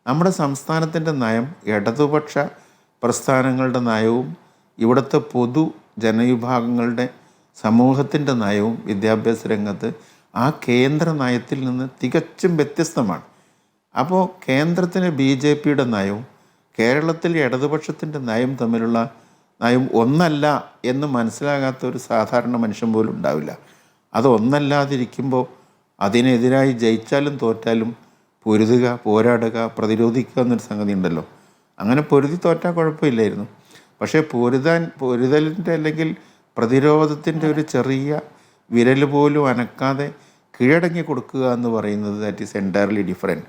നമ്മുടെ സംസ്ഥാനത്തിൻ്റെ നയം ഇടതുപക്ഷ പ്രസ്ഥാനങ്ങളുടെ നയവും ഇവിടുത്തെ പൊതു ജനവിഭാഗങ്ങളുടെ സമൂഹത്തിൻ്റെ നയവും വിദ്യാഭ്യാസ രംഗത്ത് ആ കേന്ദ്ര നയത്തിൽ നിന്ന് തികച്ചും വ്യത്യസ്തമാണ്. അപ്പോൾ കേന്ദ്രത്തിന് BJPയുടെ നയവും കേരളത്തിലെ ഇടതുപക്ഷത്തിൻ്റെ നയം തമ്മിലുള്ള നയം ഒന്നല്ല എന്ന് മനസ്സിലാകാത്ത ഒരു സാധാരണ മനുഷ്യൻ പോലും ഉണ്ടാവില്ല. അത് ഒന്നല്ലാതിരിക്കുമ്പോൾ അതിനെതിരായി ജയിച്ചാലും തോറ്റാലും പൊരുതുക, പോരാടുക, പ്രതിരോധിക്കുക എന്നൊരു സംഗതി ഉണ്ടല്ലോ. അങ്ങനെ പൊരുതി തോറ്റാൽ കുഴപ്പമില്ലായിരുന്നു. പക്ഷേ പൊരുതലിൻ്റെ അല്ലെങ്കിൽ പ്രതിരോധത്തിൻ്റെ ഒരു ചെറിയ വിരൽ പോലും അനക്കാതെ കീഴടങ്ങി കൊടുക്കുക എന്ന് പറയുന്നത് ദാറ്റ് ഈസ് എൻറ്റയർലി ഡിഫറെൻറ്റ്.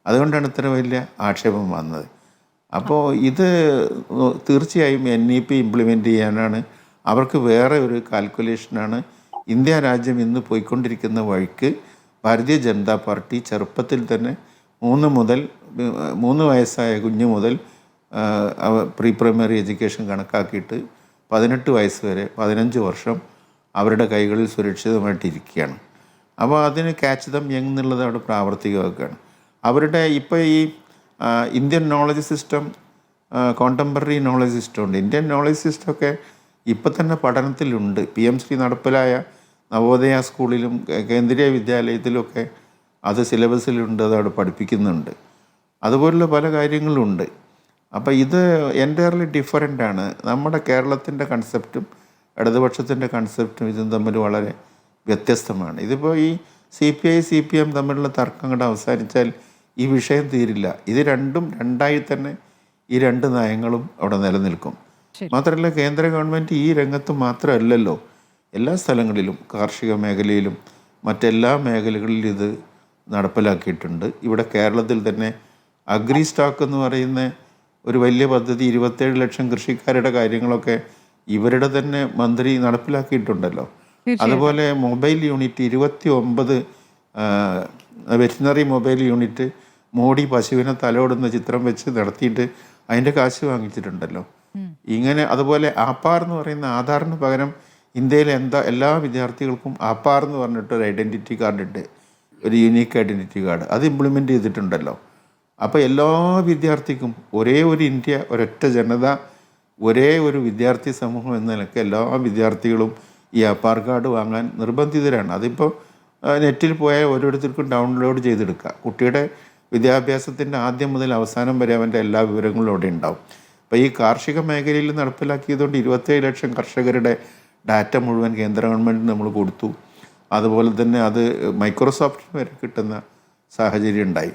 അതുകൊണ്ടാണ് ഇത്ര വലിയ ആക്ഷേപം വന്നത്. അപ്പോൾ ഇത് തീർച്ചയായും NEP ഇംപ്ലിമെൻ്റ് ചെയ്യാനാണ് അവർക്ക് വേറെ ഒരു കാൽക്കുലേഷനാണ്. ഇന്ത്യ രാജ്യം ഇന്ന് പോയിക്കൊണ്ടിരിക്കുന്ന വഴിക്ക് ഭാരതീയ ജനതാ പാർട്ടി ചെറുപ്പത്തിൽ തന്നെ 3 വയസ്സായ കുഞ്ഞു മുതൽ പ്രീ പ്രൈമറി എഡ്യൂക്കേഷൻ കണക്കാക്കിയിട്ട് 18 വയസ്സ് വരെ 15 വർഷം അവരുടെ കൈകളിൽ സുരക്ഷിതമായിട്ടിരിക്കുകയാണ്. അപ്പോൾ അതിന് ക്യാച്ച് ദം യങ് എന്നുള്ളത് അവിടെ പ്രാവർത്തികമാക്കുകയാണ്. അവരുടെ ഇപ്പോൾ ഈ Indian knowledge system, contemporary knowledge system ഉണ്ട്. ഇന്ത്യൻ നോളജ് സിസ്റ്റമൊക്കെ ഇപ്പം തന്നെ പഠനത്തിലുണ്ട്. PMC നടപ്പിലായ നവോദയ സ്കൂളിലും കേന്ദ്രീയ വിദ്യാലയത്തിലുമൊക്കെ അത് സിലബസിലുണ്ട്, അത് അവിടെ പഠിപ്പിക്കുന്നുണ്ട്. അതുപോലുള്ള പല കാര്യങ്ങളുണ്ട്. അപ്പോൾ ഇത് എൻറ്റയർലി ഡിഫറൻ്റാണ്. നമ്മുടെ കേരളത്തിൻ്റെ കൺസെപ്റ്റും ഇടതുപക്ഷത്തിൻ്റെ കൺസെപ്റ്റും ഇതും തമ്മിൽ വളരെ വ്യത്യസ്തമാണ്. ഇതിപ്പോൾ ഈ CPI CPM തമ്മിലുള്ള തർക്കം കൂടെ അവസാനിച്ചാൽ ഈ വിഷയം തീരില്ല. ഇത് രണ്ടായി തന്നെ ഈ 2 നയങ്ങളും അവിടെ നിലനിൽക്കും. മാത്രമല്ല കേന്ദ്ര ഗവൺമെൻറ് ഈ രംഗത്ത് മാത്രമല്ലല്ലോ, എല്ലാ സ്ഥലങ്ങളിലും കാർഷിക മേഖലയിലും മറ്റെല്ലാ മേഖലകളിലും ഇത് നടപ്പിലാക്കിയിട്ടുണ്ട്. ഇവിടെ കേരളത്തിൽ തന്നെ അഗ്രി സ്റ്റോക്ക് എന്ന് പറയുന്ന ഒരു വലിയ പദ്ധതി 27 ലക്ഷം കൃഷിക്കാരുടെ കാര്യങ്ങളൊക്കെ ഇവരുടെ തന്നെ മന്ത്രി നടപ്പിലാക്കിയിട്ടുണ്ടല്ലോ. അതുപോലെ mobile unit 29 veterinary mobile unit Modi പശുവിനെ തലോടുന്ന ചിത്രം വെച്ച് നടത്തിയിട്ട് അതിൻ്റെ കാശ് വാങ്ങിച്ചിട്ടുണ്ടല്ലോ. ഇങ്ങനെ അതുപോലെ ആപ്പാർ എന്ന് പറയുന്ന ആധാറിന് പകരം ഇന്ത്യയിലെ എല്ലാ വിദ്യാർത്ഥികൾക്കും ആപ്പാർ എന്ന് പറഞ്ഞിട്ടൊരു ഐഡൻറ്റിറ്റി കാർഡ് ഉണ്ട്, ഒരു യൂണീക്ക് ഐഡൻറ്റിറ്റി കാർഡ്. അത് ഇംപ്ലിമെൻ്റ് ചെയ്തിട്ടുണ്ടല്ലോ. അപ്പോൾ എല്ലാ വിദ്യാർത്ഥിക്കും ഒരേ ഒരു ഇന്ത്യ, ഒരൊറ്റ ജനത, ഒരേ ഒരു വിദ്യാർത്ഥി സമൂഹം എന്ന നിലയ്ക്ക് എല്ലാ വിദ്യാർത്ഥികളും ഈ ആപ്പാർ കാർഡ് വാങ്ങാൻ നിർബന്ധിതരാണ്. അതിപ്പോൾ നെറ്റിൽ പോയാൽ ഓരോരുത്തർക്കും ഡൗൺലോഡ് ചെയ്തെടുക്കുക. കുട്ടിയുടെ വിദ്യാഭ്യാസത്തിൻ്റെ ആദ്യം മുതൽ അവസാനം വരെ അവൻ്റെ എല്ലാ വിവരങ്ങളും അവിടെ ഉണ്ടാവും. അപ്പോൾ ഈ കാർഷിക മേഖലയിൽ നടപ്പിലാക്കിയതുകൊണ്ട് 27 ലക്ഷം കർഷകരുടെ ഡാറ്റ മുഴുവൻ കേന്ദ്ര ഗവൺമെൻറ്റിന് നമ്മൾ കൊടുത്തു. അതുപോലെ തന്നെ അത് മൈക്രോസോഫ്റ്റിന് വരെ കിട്ടുന്ന സാഹചര്യം ഉണ്ടായി.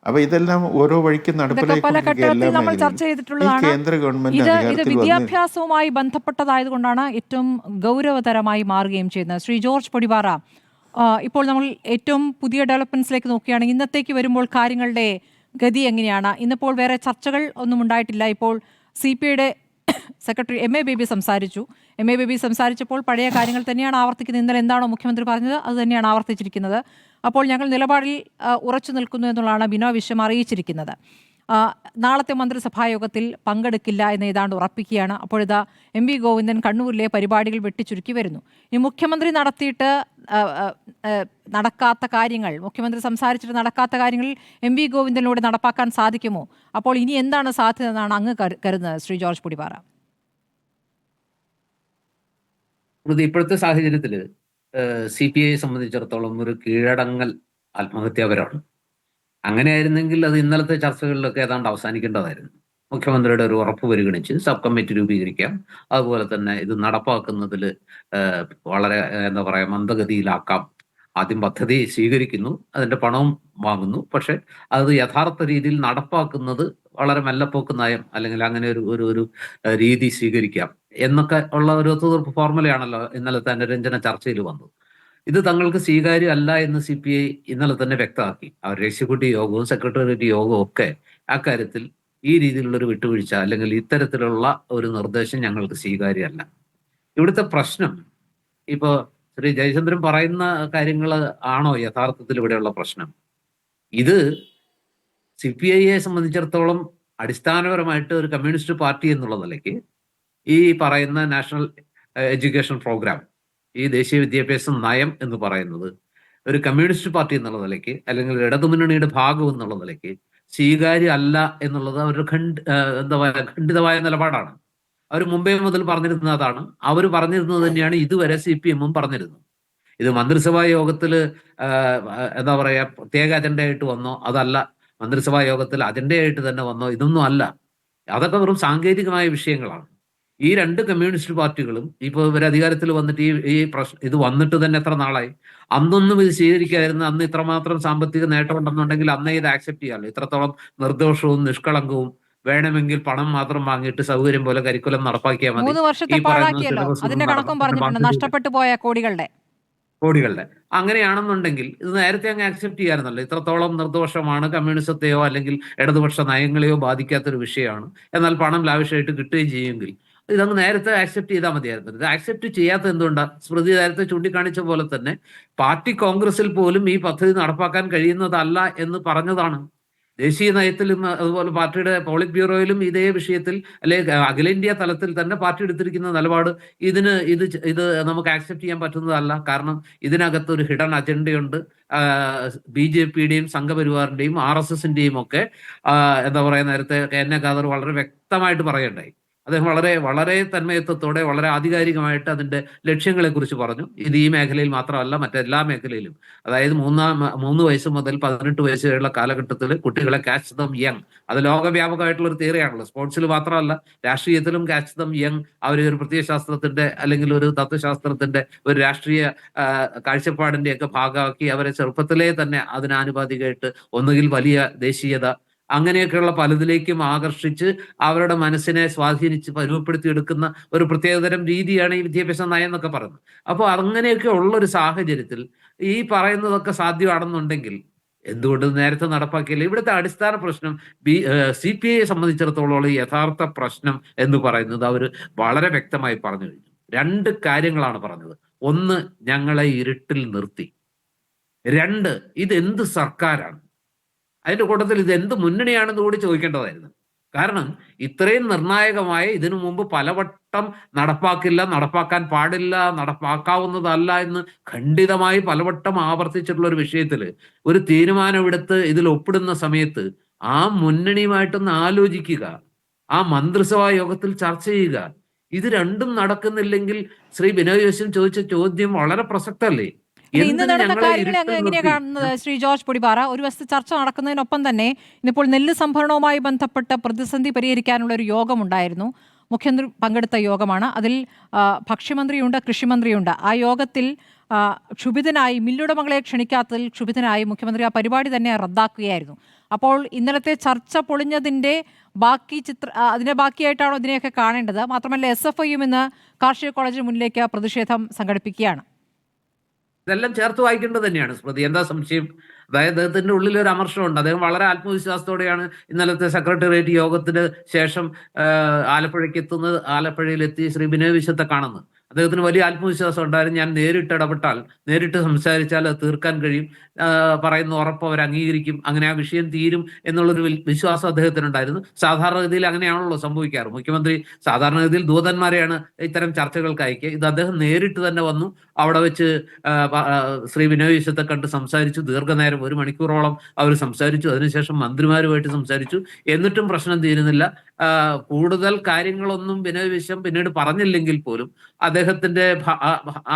അപ്പോൾ ഇതെല്ലാം ഓരോ വഴിക്ക് നടപ്പിലാക്കിക്കൊണ്ടിരിക്കുന്ന കേന്ദ്ര ഗവൺമെന്റ് വിദ്യാഭ്യാസവുമായി ബന്ധപ്പെട്ടതായതുകൊണ്ടാണ് ഏറ്റവും ഗൗരവതരമായി മാറുകയും ചെയ്യുന്നത്. ശ്രീ ജോർജ് പൊടിപാറ, ഇപ്പോൾ നമ്മൾ ഏറ്റവും പുതിയ ഡെവലപ്മെന്റ്സിലേക്ക് നോക്കുകയാണെങ്കിൽ ഇന്നത്തേക്ക് വരുമ്പോൾ കാര്യങ്ങളുടെ ഗതി എങ്ങനെയാണ്? ഇന്നിപ്പോൾ വേറെ ചർച്ചകൾ ഒന്നും ഉണ്ടായിട്ടില്ല. ഇപ്പോൾ CPIയുടെ സെക്രട്ടറി MA ബേബി സംസാരിച്ചു. MA ബേബി സംസാരിച്ചപ്പോൾ പഴയ കാര്യങ്ങൾ തന്നെയാണ് ആവർത്തിക്കുന്നത്. ഇന്നലെ എന്താണോ മുഖ്യമന്ത്രി പറഞ്ഞത് അത് തന്നെയാണ് ആവർത്തിച്ചിരിക്കുന്നത്. അപ്പോൾ ഞങ്ങൾ നിലപാടിൽ ഉറച്ചു നിൽക്കുന്നു എന്നുള്ളതാണ് ബിനോയ് വിശ്വം അറിയിച്ചിരിക്കുന്നത്. നാളത്തെ മന്ത്രിസഭാ യോഗത്തിൽ പങ്കെടുക്കില്ല എന്ന് ഏതാണ്ട് ഉറപ്പിക്കുകയാണ്. അപ്പോഴിതാ MV ഗോവിന്ദൻ കണ്ണൂരിലെ പരിപാടികൾ വെട്ടിച്ചുരുക്കി വരുന്നു. ഈ മുഖ്യമന്ത്രി നടക്കാത്ത കാര്യങ്ങൾ, മുഖ്യമന്ത്രി സംസാരിച്ചിട്ട് നടക്കാത്ത കാര്യങ്ങളിൽ MV ഗോവിന്ദനിലൂടെ നടപ്പാക്കാൻ സാധിക്കുമോ? അപ്പോൾ ഇനി എന്താണ് സാധ്യത എന്നാണ് അങ്ങ് കരുതുന്നത്, ശ്രീ ജോർജ് പൊടിപാറ? ഇപ്പോഴത്തെ സാഹചര്യത്തിൽ CPI സംബന്ധിച്ചിടത്തോളം ഒരു കീഴടങ്ങൽ ആത്മഹത്യാപരമാണ്. അങ്ങനെയായിരുന്നെങ്കിൽ അത് ഇന്നലത്തെ ചർച്ചകളിലൊക്കെ ഏതാണ്ട് അവസാനിക്കേണ്ടതായിരുന്നു. മുഖ്യമന്ത്രിയുടെ ഒരു ഉറപ്പ് പരിഗണിച്ച് സബ് കമ്മിറ്റി രൂപീകരിക്കാം, അതുപോലെ തന്നെ ഇത് നടപ്പാക്കുന്നതിൽ വളരെ എന്താ പറയുക മന്ദഗതിയിലാക്കാം. ആദ്യം പദ്ധതി സ്വീകരിക്കുന്നു, അതിന്റെ പണവും വാങ്ങുന്നു, പക്ഷെ അത് യഥാർത്ഥ രീതിയിൽ നടപ്പാക്കുന്നത് വളരെ മെല്ലപ്പോക്ക് നയം അല്ലെങ്കിൽ അങ്ങനെ ഒരു രീതി സ്വീകരിക്കാം എന്നൊക്കെ ഉള്ള ഒരു ഒത്തുതീർപ്പ് ഫോർമുലയാണല്ലോ ഇന്നലത്തെ അനുരഞ്ജന ചർച്ചയിൽ വന്നത്. ഇത് തങ്ങൾക്ക് സ്വീകാര്യമല്ല എന്ന് CPI ഇന്നലെ തന്നെ വ്യക്തമാക്കി. അവരുടെ എക്സിക്യൂട്ടീവ് യോഗവും സെക്രട്ടേറിയറ്റ് യോഗവും ഒക്കെ അക്കാര്യത്തിൽ ഈ രീതിയിലുള്ളൊരു വിട്ടുവീഴ്ച അല്ലെങ്കിൽ ഇത്തരത്തിലുള്ള ഒരു നിർദ്ദേശം ഞങ്ങൾക്ക് സ്വീകാര്യമല്ല. ഇവിടുത്തെ പ്രശ്നം ഇപ്പോൾ ശ്രീ ജയചന്ദ്രൻ പറയുന്ന കാര്യങ്ങൾ ആണോ യഥാർത്ഥത്തിൽ ഇവിടെയുള്ള പ്രശ്നം? ഇത് CPIയെ സംബന്ധിച്ചിടത്തോളം അടിസ്ഥാനപരമായിട്ട് ഒരു കമ്മ്യൂണിസ്റ്റ് പാർട്ടി എന്നുള്ള നിലയ്ക്ക് ഈ പറയുന്ന നാഷണൽ എഡ്യൂക്കേഷൻ പ്രോഗ്രാം, ഈ ദേശീയ വിദ്യാഭ്യാസ നയം എന്ന് പറയുന്നത് ഒരു കമ്മ്യൂണിസ്റ്റ് പാർട്ടി എന്നുള്ള നിലയ്ക്ക് അല്ലെങ്കിൽ ഇടതുമുന്നണിയുടെ ഭാഗം എന്നുള്ള നിലയ്ക്ക് സ്വീകാര്യമല്ല എന്നുള്ളത് അവരുടെ ഖണ്ഡിതമായ നിലപാടാണ്. അവർ മുമ്പേ മുതൽ പറഞ്ഞിരുന്നത് അതാണ്. അവർ പറഞ്ഞിരുന്നത് തന്നെയാണ് ഇതുവരെ CPM-ഉം പറഞ്ഞിരുന്നത്. ഇത് മന്ത്രിസഭാ യോഗത്തിൽ എന്താ പറയുക പ്രത്യേക അജണ്ടയായിട്ട് വന്നോ, അതല്ല മന്ത്രിസഭാ യോഗത്തിൽ അജണ്ടയായിട്ട് തന്നെ വന്നോ, ഇതൊന്നും അല്ല. അതൊക്കെ വെറും സാങ്കേതികമായ വിഷയങ്ങളാണ്. ഈ രണ്ട് കമ്മ്യൂണിസ്റ്റ് പാർട്ടികളും ഇപ്പോൾ ഇവർ അധികാരത്തിൽ വന്നിട്ട് ഈ പ്രശ്നം ഇത് വന്നിട്ട് തന്നെ എത്ര നാളായി? അന്നൊന്നും ഇത് സ്വീകരിക്കാതിരുന്ന, അന്ന് ഇത്രമാത്രം സാമ്പത്തിക നേട്ടം ഉണ്ടെന്നുണ്ടെങ്കിൽ അന്നേ ഇത് ആക്സെപ്റ്റ് ചെയ്യാമല്ലോ. ഇത്രത്തോളം നിർദോഷവും നിഷ്കളങ്കവും, വേണമെങ്കിൽ പണം മാത്രം വാങ്ങിയിട്ട് സൗകര്യം പോലെ കരിക്കുലം നടപ്പാക്കിയാൽ മതി. 3 വർഷത്തെ ഈ പറയുന്ന പാഴാക്കിയല്ലോ, സിലബസ് അതിന്റെ കണക്കും പറഞ്ഞിട്ടുണ്ട്, നഷ്ടപ്പെട്ടു പോയ കോടികളുടെ. അങ്ങനെയാണെന്നുണ്ടെങ്കിൽ ഇത് നേരത്തെ അങ്ങ് ആക്സെപ്റ്റ് ചെയ്യാറുന്നല്ലോ. ഇത്രത്തോളം നിർദോഷമാണ്, കമ്മ്യൂണിസത്തെയോ അല്ലെങ്കിൽ ഇടതുപക്ഷ നയങ്ങളെയോ ബാധിക്കാത്തൊരു വിഷയമാണ്, എന്നാൽ പണം ലാവിഷായിട്ട് കിട്ടുകയും ചെയ്യുമെങ്കിൽ ഇതങ്ങ് നേരത്തെ ആക്സെപ്റ്റ് ചെയ്താൽ മതിയായിരുന്നു. ഇത് ആക്സെപ്റ്റ് ചെയ്യാത്ത എന്തുകൊണ്ടാണ്? സ്മൃതി നേരത്തെ ചൂണ്ടിക്കാണിച്ച പോലെ തന്നെ പാർട്ടി കോൺഗ്രസിൽ പോലും ഈ പദ്ധതി നടപ്പാക്കാൻ കഴിയുന്നതല്ല എന്ന് പറഞ്ഞതാണ്. ദേശീയ നയത്തിലും അതുപോലെ പാർട്ടിയുടെ പോളിറ്റ് ബ്യൂറോയിലും ഇതേ വിഷയത്തിൽ, അല്ലെങ്കിൽ അഖിലേന്ത്യാ തലത്തിൽ തന്നെ പാർട്ടി എടുത്തിരിക്കുന്ന നിലപാട് ഇത് നമുക്ക് ആക്സെപ്റ്റ് ചെയ്യാൻ പറ്റുന്നതല്ല. കാരണം ഇതിനകത്ത് ഒരു ഹിഡൻ അജണ്ടയുണ്ട്. BJPയുടെയും സംഘപരിവാറിന്റെയും RSSന്റെയും ഒക്കെ എന്താ പറയുക, നേരത്തെ KN ഖാദർ വളരെ വ്യക്തമായിട്ട് പറയണ്ടായി. അദ്ദേഹം വളരെ വളരെ തന്മയത്വത്തോടെ വളരെ ആധികാരികമായിട്ട് അതിന്റെ ലക്ഷ്യങ്ങളെ കുറിച്ച് പറഞ്ഞു. ഇത് ഈ മേഖലയിൽ മാത്രമല്ല, മറ്റെല്ലാ മേഖലയിലും, അതായത് 3 വയസ്സ് മുതൽ 18 വയസ്സ് വരെയുള്ള കാലഘട്ടത്തിൽ കുട്ടികളെ ക്യാച്ച് ദം യങ്, അത് ലോകവ്യാപകമായിട്ടുള്ള ഒരു തിയറിയാണല്ലോ. സ്പോർട്സിൽ മാത്രമല്ല, രാഷ്ട്രീയത്തിലും ക്യാച്ച് ദം യങ്. അവർ ഒരു പ്രത്യയശാസ്ത്രത്തിന്റെ അല്ലെങ്കിൽ ഒരു തത്വശാസ്ത്രത്തിന്റെ ഒരു രാഷ്ട്രീയ കാഴ്ചപ്പാടിന്റെ ഒക്കെ ഭാഗമാക്കി അവരെ ചെറുപ്പത്തിലേ തന്നെ അതിനാനുപാതികമായിട്ട് ഒന്നുകിൽ വലിയ ദേശീയത, അങ്ങനെയൊക്കെയുള്ള പലതിലേക്കും ആകർഷിച്ച് അവരുടെ മനസ്സിനെ സ്വാധീനിച്ച് പരുവപ്പെടുത്തിയെടുക്കുന്ന ഒരു പ്രത്യേകതരം രീതിയാണ് ഈ വിദ്യാഭ്യാസ നയം എന്നൊക്കെ പറയുന്നത്. അപ്പോൾ അങ്ങനെയൊക്കെ ഉള്ളൊരു സാഹചര്യത്തിൽ ഈ പറയുന്നതൊക്കെ സാധ്യമാണെന്നുണ്ടെങ്കിൽ എന്തുകൊണ്ട് നേരത്തെ നടപ്പാക്കിയില്ല? ഇവിടുത്തെ അടിസ്ഥാന പ്രശ്നം CPIയെ സംബന്ധിച്ചിടത്തോളം യഥാർത്ഥ പ്രശ്നം എന്ന് പറയുന്നത് അവർ വളരെ വ്യക്തമായി പറഞ്ഞു കഴിഞ്ഞു. 2 കാര്യങ്ങളാണ് പറഞ്ഞത്. 1, ഞങ്ങളെ ഇരുട്ടിൽ നിർത്തി. 2, ഇതെന്ത് സർക്കാരാണ്? അതിന്റെ കൂട്ടത്തിൽ ഇത് എന്ത് മുന്നണിയാണെന്ന് കൂടി ചോദിക്കേണ്ടതായിരുന്നു. കാരണം ഇത്രയും നിർണായകമായ, ഇതിനു മുമ്പ് പലവട്ടം നടപ്പാക്കാൻ പാടില്ല, നടപ്പാക്കാവുന്നതല്ല എന്ന് ഖണ്ഡിതമായി പലവട്ടം ആവർത്തിച്ചിട്ടുള്ള ഒരു വിഷയത്തിൽ ഒരു തീരുമാനമെടുത്ത് ഇതിൽ ഒപ്പിടുന്ന സമയത്ത് ആ മുന്നണിയുമായിട്ടൊന്ന് ആലോചിക്കുക, ആ മന്ത്രിസഭാ യോഗത്തിൽ ചർച്ച ചെയ്യുക. ഇത് രണ്ടും നടക്കുന്നില്ലെങ്കിൽ ശ്രീ ബിനോയ് വിശ്വം ചോദിച്ച ചോദ്യം വളരെ പ്രസക്തല്ലേ? ഇന്ന് നടന്ന കാര്യങ്ങളെ അങ്ങ് എങ്ങനെയാണ് കാണുന്നത് ശ്രീ ജോർജ് പൊടിപാറ? ഒരു വശത്ത് ചർച്ച നടക്കുന്നതിനൊപ്പം തന്നെ ഇന്നിപ്പോൾ നെല്ല് സംഭരണവുമായി ബന്ധപ്പെട്ട പ്രതിസന്ധി പരിഹരിക്കാനുള്ള ഒരു യോഗമുണ്ടായിരുന്നു. മുഖ്യമന്ത്രി പങ്കെടുത്ത യോഗമാണ്. അതിൽ ഭക്ഷ്യമന്ത്രിയുണ്ട്, കൃഷിമന്ത്രിയുണ്ട്. ആ യോഗത്തിൽ ക്ഷുഭിതനായി, മില്ലുടമകളെ ക്ഷണിക്കാത്തതിൽ ക്ഷുഭിതനായി മുഖ്യമന്ത്രി ആ പരിപാടി തന്നെ റദ്ദാക്കുകയായിരുന്നു. അപ്പോൾ ഇന്നലത്തെ ചർച്ച പൊളിഞ്ഞതിൻ്റെ അതിന്റെ ബാക്കിയായിട്ടാണോ ഇതിനെയൊക്കെ കാണേണ്ടത്? മാത്രമല്ല SFIയും ഇന്ന് കാർഷിക കോളേജിന് മുന്നിലേക്ക് പ്രതിഷേധം സംഘടിപ്പിക്കുകയാണ്. ഇതെല്ലാം ചേർത്ത് വായിക്കേണ്ടത് തന്നെയാണ് സ്മൃതി. എന്താ സംശയം? അതായത് അദ്ദേഹത്തിന്റെ ഉള്ളിൽ ഒരു അമർഷമുണ്ട്. അദ്ദേഹം വളരെ ആത്മവിശ്വാസത്തോടെയാണ് ഇന്നലത്തെ സെക്രട്ടേറിയറ്റ് യോഗത്തിന് ശേഷം ആലപ്പുഴയ്ക്ക് എത്തുന്നത്. ആലപ്പുഴയിലെത്തി ശ്രീ ബിനോയ് വിശ്വത്തെ കാണുന്നത്. അദ്ദേഹത്തിന് വലിയ ആത്മവിശ്വാസം ഉണ്ടായിരുന്നു. ഞാൻ നേരിട്ട് ഇടപെട്ടാൽ, നേരിട്ട് സംസാരിച്ചാൽ അത് തീർക്കാൻ കഴിയും, പറയുന്ന ഉറപ്പ് അവർ അംഗീകരിക്കും, അങ്ങനെ ആ വിഷയം തീരും എന്നുള്ളൊരു വിശ്വാസം അദ്ദേഹത്തിനുണ്ടായിരുന്നു. സാധാരണഗതിയിൽ അങ്ങനെയാണല്ലോ സംഭവിക്കാറ്. മുഖ്യമന്ത്രി സാധാരണഗതിയിൽ ദൂതന്മാരെയാണ് ഇത്തരം ചർച്ചകൾക്ക് അയക്കുക. ഇത് അദ്ദേഹം നേരിട്ട് തന്നെ വന്നു. അവിടെ വെച്ച് ശ്രീ ബിനോയ് വിശ്വത്തെ കണ്ട് സംസാരിച്ചു. ദീർഘനേരം, 1 മണിക്കൂറോളം അവർ സംസാരിച്ചു. അതിനുശേഷം മന്ത്രിമാരുമായിട്ട് സംസാരിച്ചു. എന്നിട്ടും പ്രശ്നം തീരുന്നില്ല. കൂടുതൽ കാര്യങ്ങളൊന്നും ബിനോയ് വിശ്വം പിന്നീട് പറഞ്ഞില്ലെങ്കിൽ പോലും അദ്ദേഹത്തിന്റെ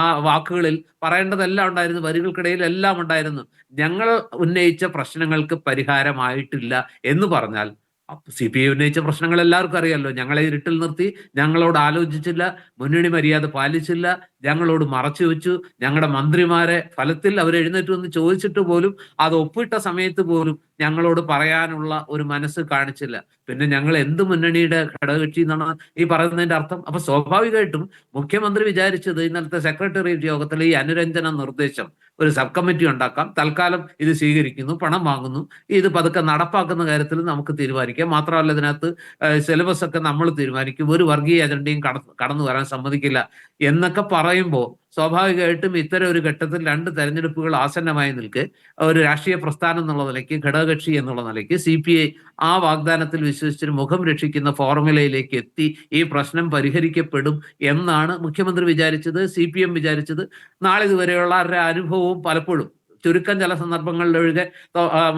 ആ വാക്കുകളിൽ പറയേണ്ടതെല്ലാം ഉണ്ടായിരുന്നു, വരികൾക്കിടയിൽ എല്ലാം ഉണ്ടായിരുന്നു. ഞങ്ങൾ ഉന്നയിച്ച പ്രശ്നങ്ങൾക്ക് പരിഹാരമായിട്ടില്ല എന്ന് പറഞ്ഞാൽ CPI ഉന്നയിച്ച പ്രശ്നങ്ങൾ എല്ലാവർക്കും അറിയാമല്ലോ. ഞങ്ങളെ ഇരുട്ടിൽ നിർത്തി, ഞങ്ങളോട് ആലോചിച്ചില്ല, മുന്നണി മര്യാദ പാലിച്ചില്ല, ഞങ്ങളോട് മറച്ചു വെച്ചു, ഞങ്ങളുടെ മന്ത്രിമാരെ ഫലത്തിൽ അവർ എഴുന്നേറ്റ് വന്ന് ചോദിച്ചിട്ട് പോലും അത് ഒപ്പിട്ട സമയത്ത് പോലും ഞങ്ങളോട് പറയാനുള്ള ഒരു മനസ്സ് കാണിച്ചില്ല. പിന്നെ ഞങ്ങൾ എന്ത് മുന്നണിയുടെ ഘടകകക്ഷി എന്നാണ് ഈ പറയുന്നതിന്റെ അർത്ഥം? അപ്പൊ സ്വാഭാവികമായിട്ടും മുഖ്യമന്ത്രി വിചാരിച്ചത് ഇന്നലത്തെ സെക്രട്ടേറിയറ്റ് യോഗത്തിൽ ഈ അനുരഞ്ജന നിർദ്ദേശം, ഒരു സബ് കമ്മിറ്റി ഉണ്ടാക്കാം, തൽക്കാലം ഇത് സ്വീകരിക്കുന്നു, പണം വാങ്ങുന്നു, ഇത് പതുക്കെ നടപ്പാക്കുന്ന കാര്യത്തിൽ നമുക്ക് തീരുമാനിക്കാം, മാത്രമല്ല ഇതിനകത്ത് സിലബസ് ഒക്കെ നമ്മൾ തീരുമാനിക്കും, ഒരു വർഗീയ അജണ്ടയും കടന്നു വരാൻ സമ്മതിക്കില്ല എന്നൊക്കെ പറയുമ്പോൾ സ്വാഭാവികമായിട്ടും ഇത്തരം ഒരു ഘട്ടത്തിൽ 2 തെരഞ്ഞെടുപ്പുകൾ ആസന്നമായി നിൽക്കെ ഒരു രാഷ്ട്രീയ പ്രസ്ഥാനം എന്നുള്ള നിലയ്ക്ക്, ഘടകകക്ഷി എന്നുള്ള നിലയ്ക്ക് CPI ആ വാഗ്ദാനത്തിൽ വിശ്വസിച്ച് മുഖം രക്ഷിക്കുന്ന ഫോർമുലയിലേക്ക് എത്തി ഈ പ്രശ്നം പരിഹരിക്കപ്പെടും എന്നാണ് മുഖ്യമന്ത്രി വിചാരിച്ചത്, CPM വിചാരിച്ചത്. നാളിതുവരെയുള്ള അവരുടെ അനുഭവവും പലപ്പോഴും ചുരുക്കം ചില സന്ദർഭങ്ങളിൽ ഒഴികെ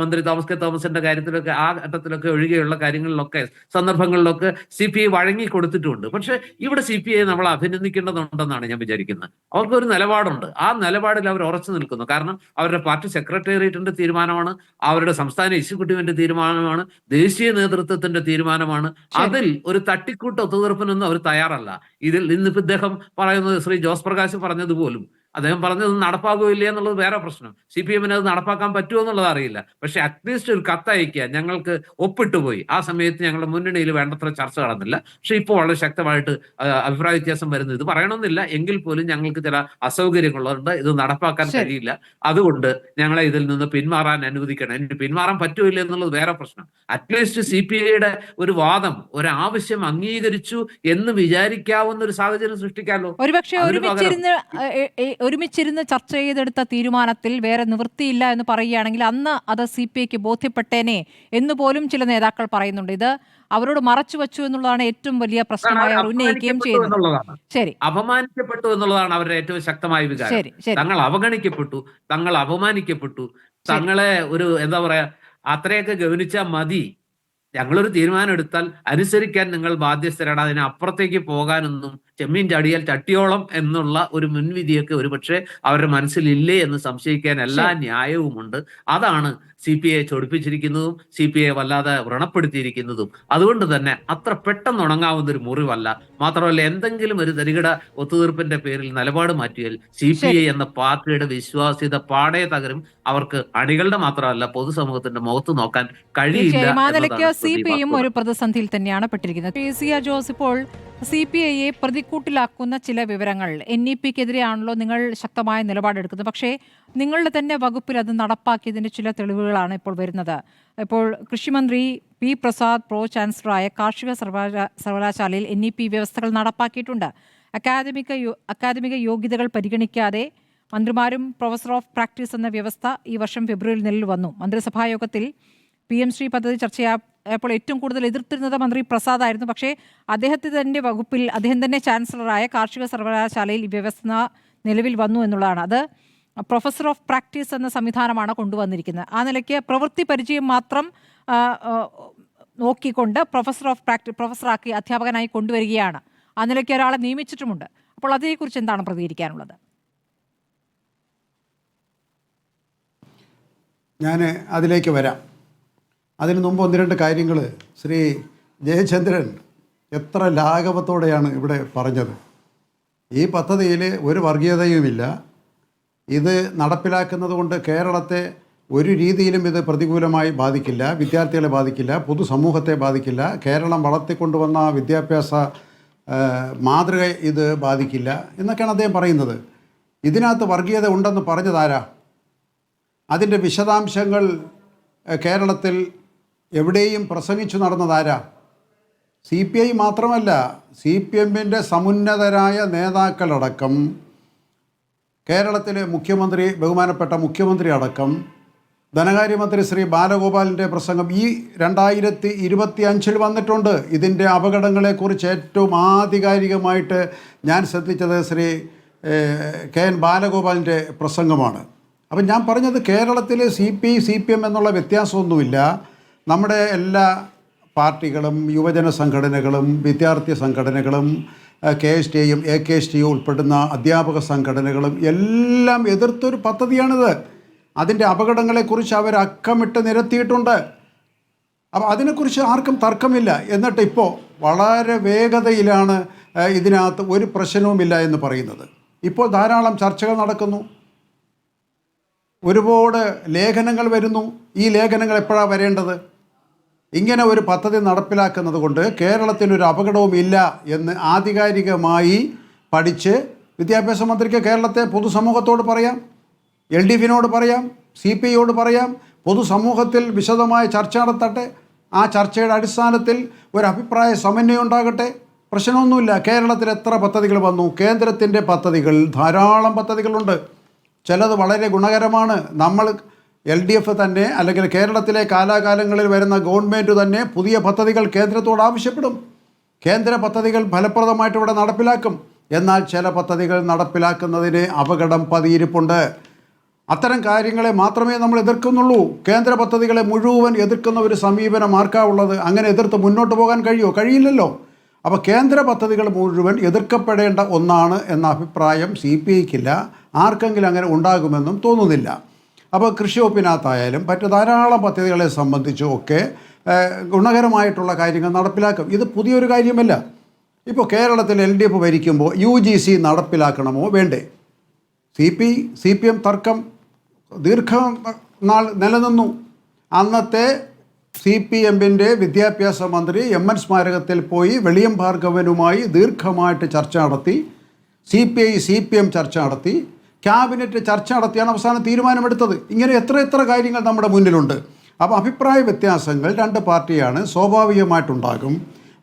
മന്ത്രി തോമസ് കെ തോമസിന്റെ കാര്യത്തിലൊക്കെ ആ ഘട്ടത്തിലൊക്കെ ഒഴികെയുള്ള കാര്യങ്ങളിലൊക്കെ സന്ദർഭങ്ങളിലൊക്കെ CPI വഴങ്ങി കൊടുത്തിട്ടുണ്ട്. പക്ഷെ ഇവിടെ CPI നമ്മൾ അഭിനന്ദിക്കേണ്ടതുണ്ടെന്നാണ് ഞാൻ വിചാരിക്കുന്നത്. അവർക്കൊരു നിലപാടുണ്ട്. ആ നിലപാടിൽ അവർ ഉറച്ചു നിൽക്കുന്നു. കാരണം അവരുടെ പാർട്ടി സെക്രട്ടേറിയറ്റിന്റെ തീരുമാനമാണ്, അവരുടെ സംസ്ഥാന എക്സിക്യൂട്ടീവിന്റെ തീരുമാനമാണ്, ദേശീയ നേതൃത്വത്തിന്റെ തീരുമാനമാണ്. അതിൽ ഒരു തട്ടിക്കൂട്ട് ഒത്തുതീർപ്പിനൊന്നും അവർ തയ്യാറല്ല. ഇതിൽ ഇന്നിപ്പോ ഇദ്ദേഹം പറയുന്നത് ശ്രീ ജോസ് പ്രകാശ് പറഞ്ഞതുപോലും അദ്ദേഹം പറഞ്ഞത് നടപ്പാകുകയില്ല എന്നുള്ളത് വേറെ പ്രശ്നം. CPM-ന് അത് നടപ്പാക്കാൻ പറ്റുമോ എന്നുള്ളത് അറിയില്ല. പക്ഷെ അറ്റ്ലീസ്റ്റ് ഒരു കത്തയക്കുക, ഞങ്ങൾക്ക് ഒപ്പിട്ട് പോയി, ആ സമയത്ത് ഞങ്ങളുടെ മുന്നണിയിൽ വേണ്ടത്ര ചർച്ച നടന്നില്ല, പക്ഷെ ഇപ്പോൾ വളരെ ശക്തമായിട്ട് അഭിപ്രായ വ്യത്യാസം വരുന്നത്, ഇത് പറയണമെന്നില്ല എങ്കിൽ പോലും ഞങ്ങൾക്ക് ചില അസൗകര്യങ്ങളുണ്ട്, ഇത് നടപ്പാക്കാൻ കഴിയില്ല, അതുകൊണ്ട് ഞങ്ങളെ ഇതിൽ നിന്ന് പിന്മാറാൻ അനുവദിക്കണം. ഇനി പിന്മാറാൻ പറ്റൂല എന്നുള്ളത് വേറെ പ്രശ്നം. അറ്റ്ലീസ്റ്റ് CPI-യുടെ ഒരു വാദം, ഒരു ആവശ്യം അംഗീകരിച്ചു എന്ന് വിചാരിക്കാവുന്ന ഒരു സാഹചര്യം സൃഷ്ടിക്കാമല്ലോ. ഒരുപക്ഷെ ഒരുമിച്ചിരുന്ന് ചർച്ച ചെയ്തെടുത്ത തീരുമാനത്തിൽ വേറെ നിവൃത്തിയില്ല എന്ന് പറയുകയാണെങ്കിൽ അന്ന് അത് CPIക്ക് ബോധ്യപ്പെട്ടേനെ എന്ന് പോലും ചില നേതാക്കൾ പറയുന്നുണ്ട്. ഇത് അവരോട് മറച്ചു വെച്ചു എന്നുള്ളതാണ് ഏറ്റവും വലിയ പ്രശ്നമായി അവർ ഉന്നയിക്കുകയും ചെയ്യുന്നത്. ശരി, അപമാനിക്കപ്പെട്ടു എന്നുള്ളതാണ് അവരുടെ ഏറ്റവും ശക്തമായ വികാരം. ശരി, ശരി. തങ്ങൾ അവഗണിക്കപ്പെട്ടു, തങ്ങൾ അപമാനിക്കപ്പെട്ടു, തങ്ങളെ ഒരു എന്താ പറയാ അത്രയൊക്കെ ഗവനിച്ചാൽ മതി, ഞങ്ങളൊരു തീരുമാനം എടുത്താൽ അനുസരിക്കാൻ നിങ്ങൾ ബാധ്യസ്ഥരാണ്, അതിന് അപ്പുറത്തേക്ക് പോകാനൊന്നും ചെമ്മീൻ ചാടിയാൽ ചട്ടിയോളം എന്നുള്ള ഒരു മുൻവിധിയൊക്കെ ഒരുപക്ഷെ അവരുടെ മനസ്സിലില്ലേ എന്ന് സംശയിക്കാൻ എല്ലാ ന്യായവുമുണ്ട്. അതാണ് CPI ചൊടിപ്പിച്ചിരിക്കുന്നതും CPI വല്ലാതെ വ്രണപ്പെടുത്തിയിരിക്കുന്നതും. അതുകൊണ്ട് തന്നെ അത്ര പെട്ടെന്ന് ഉണങ്ങാവുന്ന ഒരു മുറിവല്ല. മാത്രമല്ല, എന്തെങ്കിലും ഒരു തരികിട ഒത്തുതീർപ്പിന്റെ പേരിൽ നിലപാട് മാറ്റിയാൽ CPI എന്ന പാർട്ടിയുടെ വിശ്വാസ്യത പാടെ തകരും. അവർക്ക് അണികളുടെ മാത്രമല്ല പൊതുസമൂഹത്തിന്റെ മുഖത്ത് നോക്കാൻ കഴിയില്ല. CPIയും ഒരു പ്രതിസന്ധിയിൽ തന്നെയാണ് പെട്ടിരിക്കുന്നത്. CR ജോസ്, ഇപ്പോൾ CPIയെ പ്രതിക്കൂട്ടിലാക്കുന്ന ചില വിവരങ്ങൾ, NEPക്കെതിരെയാണല്ലോ നിങ്ങൾ ശക്തമായ നിലപാടെടുക്കുന്നത്, പക്ഷേ നിങ്ങളുടെ തന്നെ വകുപ്പിൽ അത് നടപ്പാക്കിയതിൻ്റെ ചില തെളിവുകളാണ് ഇപ്പോൾ വരുന്നത്. ഇപ്പോൾ കൃഷിമന്ത്രി P. പ്രസാദ് പ്രോ ചാൻസലറായ കാർഷിക സർവകലാശാലയിൽ NEP വ്യവസ്ഥകൾ നടപ്പാക്കിയിട്ടുണ്ട്. അക്കാദമിക യോഗ്യതകൾ പരിഗണിക്കാതെ മന്ത്രിമാരും പ്രൊഫസർ ഓഫ് പ്രാക്ടീസ് എന്ന വ്യവസ്ഥ ഈ വർഷം ഫെബ്രുവരിയിൽ നിലവിൽ വന്നു. മന്ത്രിസഭായോഗത്തിൽ PM ശ്രീ പദ്ധതി ചർച്ചയായപ്പോൾ ഏറ്റവും കൂടുതൽ എതിർത്തിരുന്നത് മന്ത്രി പ്രസാദ് ആയിരുന്നു. പക്ഷേ അദ്ദേഹത്തിൻ്റെ വകുപ്പിൽ അദ്ദേഹം തന്നെ ചാൻസലറായ കാർഷിക സർവകലാശാലയിൽ ഈ വ്യവസ്ഥ നിലവിൽ വന്നു എന്നുള്ളതാണ്. അത് പ്രൊഫസർ ഓഫ് പ്രാക്ടീസ് എന്ന സംവിധാനമാണ് കൊണ്ടുവന്നിരിക്കുന്നത്. ആ നിലയ്ക്ക് പ്രവൃത്തി പരിചയം മാത്രം നോക്കിക്കൊണ്ട് പ്രൊഫസറാക്കി അധ്യാപകനായി കൊണ്ടുവരികയാണ്. ആ നിലയ്ക്ക് ഒരാളെ നിയമിച്ചിട്ടുമുണ്ട്. അപ്പോൾ അതേക്കുറിച്ച് എന്താണ് പ്രതികരിക്കാനുള്ളത്? ഞാൻ അതിലേക്ക് വരാം. അതിനു മുമ്പ് ഒന്ന് രണ്ട് കാര്യങ്ങൾ ശ്രീ ജയചന്ദ്രൻ എത്ര ലാഘവത്തോടെയാണ് ഇവിടെ പറഞ്ഞത്. ഈ പദ്ധതിയിൽ ഒരു വർഗീയതയുമില്ല. ഇത് നടപ്പിലാക്കുന്നത് കൊണ്ട് കേരളത്തെ ഒരു രീതിയിലും ഇത് പ്രതികൂലമായി ബാധിക്കില്ല, വിദ്യാർത്ഥികളെ ബാധിക്കില്ല, പൊതുസമൂഹത്തെ ബാധിക്കില്ല, കേരളം വളർത്തിക്കൊണ്ടുവന്ന വിദ്യാഭ്യാസ മാതൃക ഇത് ബാധിക്കില്ല എന്നൊക്കെയാണ് അദ്ദേഹം പറയുന്നത്. ഇതിനകത്ത് വർഗീയത ഉണ്ടെന്ന് പറഞ്ഞതാരാ? അതിൻ്റെ വിശദാംശങ്ങൾ കേരളത്തിൽ എവിടെയും പ്രസംഗിച്ചു നടന്നതാരാ? CPI മാത്രമല്ല, CPM-ൻ്റെ സമുന്നതരായ നേതാക്കളടക്കം, കേരളത്തിലെ മുഖ്യമന്ത്രി, ബഹുമാനപ്പെട്ട മുഖ്യമന്ത്രി അടക്കം, ധനകാര്യമന്ത്രി ശ്രീ ബാലഗോപാലിൻ്റെ പ്രസംഗം ഈ 2025 വന്നിട്ടുണ്ട്. ഇതിൻ്റെ അപകടങ്ങളെക്കുറിച്ച് ഏറ്റവും ആധികാരികമായിട്ട് ഞാൻ ശ്രദ്ധിച്ചത് ശ്രീ KN ബാലഗോപാലിൻ്റെ പ്രസംഗമാണ്. അപ്പം ഞാൻ പറഞ്ഞത് കേരളത്തിൽ CPI CPM എന്നുള്ള വ്യത്യാസമൊന്നുമില്ല. നമ്മുടെ എല്ലാ പാർട്ടികളും യുവജന സംഘടനകളും വിദ്യാർത്ഥി സംഘടനകളും KSTയും AKSTയും ഉൾപ്പെടുന്ന അധ്യാപക സംഘടനകളും എല്ലാം എതിർത്തൊരു പദ്ധതിയാണിത്. അതിൻ്റെ അപകടങ്ങളെക്കുറിച്ച് അവർ അക്കമിട്ട് നിരത്തിയിട്ടുണ്ട്. അപ്പോൾ അതിനെക്കുറിച്ച് ആർക്കും തർക്കമില്ല. എന്നിട്ട് ഇപ്പോൾ വളരെ വേഗതയിലാണ് ഇതിനകത്ത് ഒരു പ്രശ്നവുമില്ല എന്ന് പറയുന്നത്. ഇപ്പോൾ ധാരാളം ചർച്ചകൾ നടക്കുന്നു, ഒരുപാട് ലേഖനങ്ങൾ വരുന്നു. ഈ ലേഖനങ്ങൾ എപ്പോഴാണ് വരേണ്ടത്? ഇങ്ങനെ ഒരു പദ്ധതി നടപ്പിലാക്കുന്നത് കൊണ്ട് കേരളത്തിനൊരു അപകടവും ഇല്ല എന്ന് ആധികാരികമായി പഠിച്ച് വിദ്യാഭ്യാസ മന്ത്രിക്ക് കേരളത്തെ പൊതുസമൂഹത്തോട് പറയാം, LDFിനോട് പറയാം, CPIയോട് പറയാം, പൊതുസമൂഹത്തിൽ വിശദമായ ചർച്ച നടത്തട്ടെ. ആ ചർച്ചയുടെ അടിസ്ഥാനത്തിൽ ഒരു അഭിപ്രായ സമന്വയം ഉണ്ടാകട്ടെ. പ്രശ്നമൊന്നുമില്ല. കേരളത്തിൽ എത്ര പദ്ധതികൾ വന്നു? കേന്ദ്രത്തിൻ്റെ പദ്ധതികൾ ധാരാളം പദ്ധതികളുണ്ട്. ചിലത് വളരെ ഗുണകരമാണ്. നമ്മൾ LDF തന്നെ അല്ലെങ്കിൽ കേരളത്തിലെ കാലാകാലങ്ങളിൽ വരുന്ന ഗവൺമെൻറ് തന്നെ പുതിയ പദ്ധതികൾ കേന്ദ്രത്തോട് ആവശ്യപ്പെടും. കേന്ദ്ര പദ്ധതികൾ ഫലപ്രദമായിട്ട് ഇവിടെ നടപ്പിലാക്കും. എന്നാൽ ചില പദ്ധതികൾ നടപ്പിലാക്കുന്നതിന് അപകടം പതിയിരിപ്പുണ്ട്. അത്തരം കാര്യങ്ങളെ മാത്രമേ നമ്മൾ എതിർക്കുന്നുള്ളൂ. കേന്ദ്ര പദ്ധതികളെ മുഴുവൻ എതിർക്കുന്ന ഒരു സമീപനം ആർക്കാവുള്ളത്? അങ്ങനെ എതിർത്ത് മുന്നോട്ട് പോകാൻ കഴിയുമോ? കഴിയില്ലല്ലോ. അപ്പോൾ കേന്ദ്ര പദ്ധതികൾ മുഴുവൻ എതിർക്കപ്പെടേണ്ട ഒന്നാണ് എന്ന അഭിപ്രായം CPIക്കില്ല. ആർക്കെങ്കിലും അങ്ങനെ ഉണ്ടാകുമെന്നും തോന്നുന്നില്ല. അപ്പോൾ കൃഷി വകുപ്പിനകത്തായാലും മറ്റ് ധാരാളം പദ്ധതികളെ സംബന്ധിച്ചും ഒക്കെ ഗുണകരമായിട്ടുള്ള കാര്യങ്ങൾ നടപ്പിലാക്കും. ഇത് പുതിയൊരു കാര്യമല്ല. ഇപ്പോൾ കേരളത്തിൽ LDF ഭരിക്കുമ്പോൾ UGC നടപ്പിലാക്കണമോ വേണ്ടേ? CPM തർക്കം ദീർഘനാൾ നിലനിന്നു. അന്നത്തെ CPMൻ്റെ വിദ്യാഭ്യാസ മന്ത്രി MN സ്മാരകത്തിൽ പോയി വെളിയം ഭാർഗവനുമായി ദീർഘമായിട്ട് ചർച്ച നടത്തി. CPM ചർച്ച നടത്തി. ക്യാബിനറ്റ് ചർച്ച നടത്തിയാണ് അവസാനം തീരുമാനമെടുത്തത്. ഇങ്ങനെ എത്ര കാര്യങ്ങൾ നമ്മുടെ മുന്നിലുണ്ട്. അപ്പോൾ അഭിപ്രായ വ്യത്യാസങ്ങൾ രണ്ട് പാർട്ടിയാണ്, സ്വാഭാവികമായിട്ടുണ്ടാകും.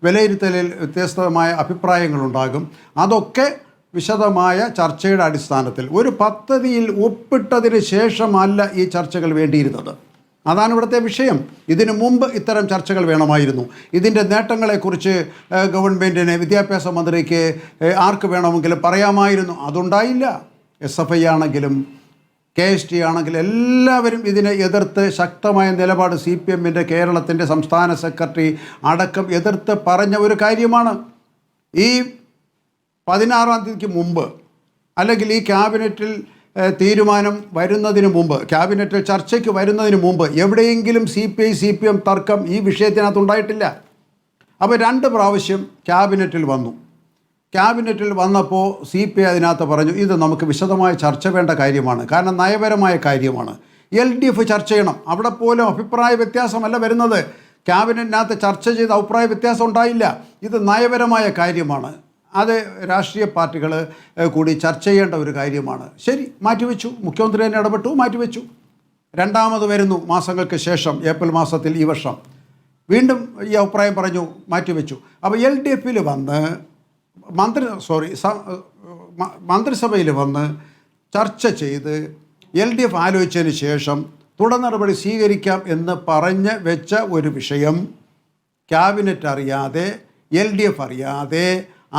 വിലയിരുത്തലിൽ വ്യത്യസ്തമായ അഭിപ്രായങ്ങളുണ്ടാകും. അതൊക്കെ വിശദമായ ചർച്ചയുടെ അടിസ്ഥാനത്തിൽ ഒരു പദ്ധതിയിൽ ഒപ്പിട്ടതിന് ശേഷമല്ല ഈ ചർച്ചകൾ വേണ്ടിയിരുന്നത്. അതാണ് ഇവിടുത്തെ വിഷയം. ഇതിനു മുമ്പ് ഇത്തരം ചർച്ചകൾ വേണമായിരുന്നു. ഇതിൻ്റെ നേട്ടങ്ങളെക്കുറിച്ച് ഗവൺമെൻറ്റിന്, വിദ്യാഭ്യാസ മന്ത്രിക്ക്, ആർക്ക് വേണമെങ്കിലും പറയാമായിരുന്നു. അതുണ്ടായില്ല. SFI ആണെങ്കിലും KST ആണെങ്കിലും എല്ലാവരും ഇതിനെ എതിർത്ത് ശക്തമായ നിലപാട് CPMൻ്റെ കേരളത്തിൻ്റെ സംസ്ഥാന സെക്രട്ടറി അടക്കം എതിർത്ത് പറഞ്ഞ ഒരു കാര്യമാണ്. ഈ 16-ാം തീയതിക്ക് മുമ്പ് അല്ലെങ്കിൽ ഈ ക്യാബിനറ്റിൽ തീരുമാനം വരുന്നതിന് മുമ്പ്, ക്യാബിനറ്റിൽ ചർച്ചയ്ക്ക് വരുന്നതിന് മുമ്പ് എവിടെയെങ്കിലും CPM തർക്കം ഈ വിഷയത്തിനകത്തുണ്ടായിട്ടില്ല. അപ്പോൾ 2 പ്രാവശ്യം ക്യാബിനറ്റിൽ വന്നു. ക്യാബിനറ്റിൽ വന്നപ്പോൾ CPI അതിനകത്ത് പറഞ്ഞു ഇത് നമുക്ക് വിശദമായ ചർച്ച വേണ്ട കാര്യമാണ്, കാരണം നയപരമായ കാര്യമാണ്. LDF ചർച്ച ചെയ്യണം. അവിടെ പോലും അഭിപ്രായ വ്യത്യാസമല്ല വരുന്നത്. ക്യാബിനറ്റിനകത്ത് ചർച്ച ചെയ്ത അഭിപ്രായ വ്യത്യാസം ഉണ്ടായില്ല. ഇത് നയപരമായ കാര്യമാണ്. അത് രാഷ്ട്രീയ പാർട്ടികൾ കൂടി ചർച്ച ചെയ്യേണ്ട ഒരു കാര്യമാണ്. ശരി, മാറ്റിവെച്ചു. മുഖ്യമന്ത്രി തന്നെ ഇടപെട്ടു, മാറ്റിവെച്ചു. രണ്ടാമത് വരുന്നു മാസങ്ങൾക്ക് ശേഷം, ഏപ്രിൽ മാസത്തിൽ ഈ വർഷം വീണ്ടും ഈ അഭിപ്രായം പറഞ്ഞു, മാറ്റിവെച്ചു. അപ്പോൾ LDFയിൽ വന്ന് മന്ത്രിസഭയിൽ വന്ന് ചർച്ച ചെയ്ത് LDF ആലോചിച്ചതിന് ശേഷം തുടർ നടപടി സ്വീകരിക്കാം എന്ന് പറഞ്ഞ് വെച്ച ഒരു വിഷയം ക്യാബിനറ്റ് അറിയാതെ, LDF അറിയാതെ,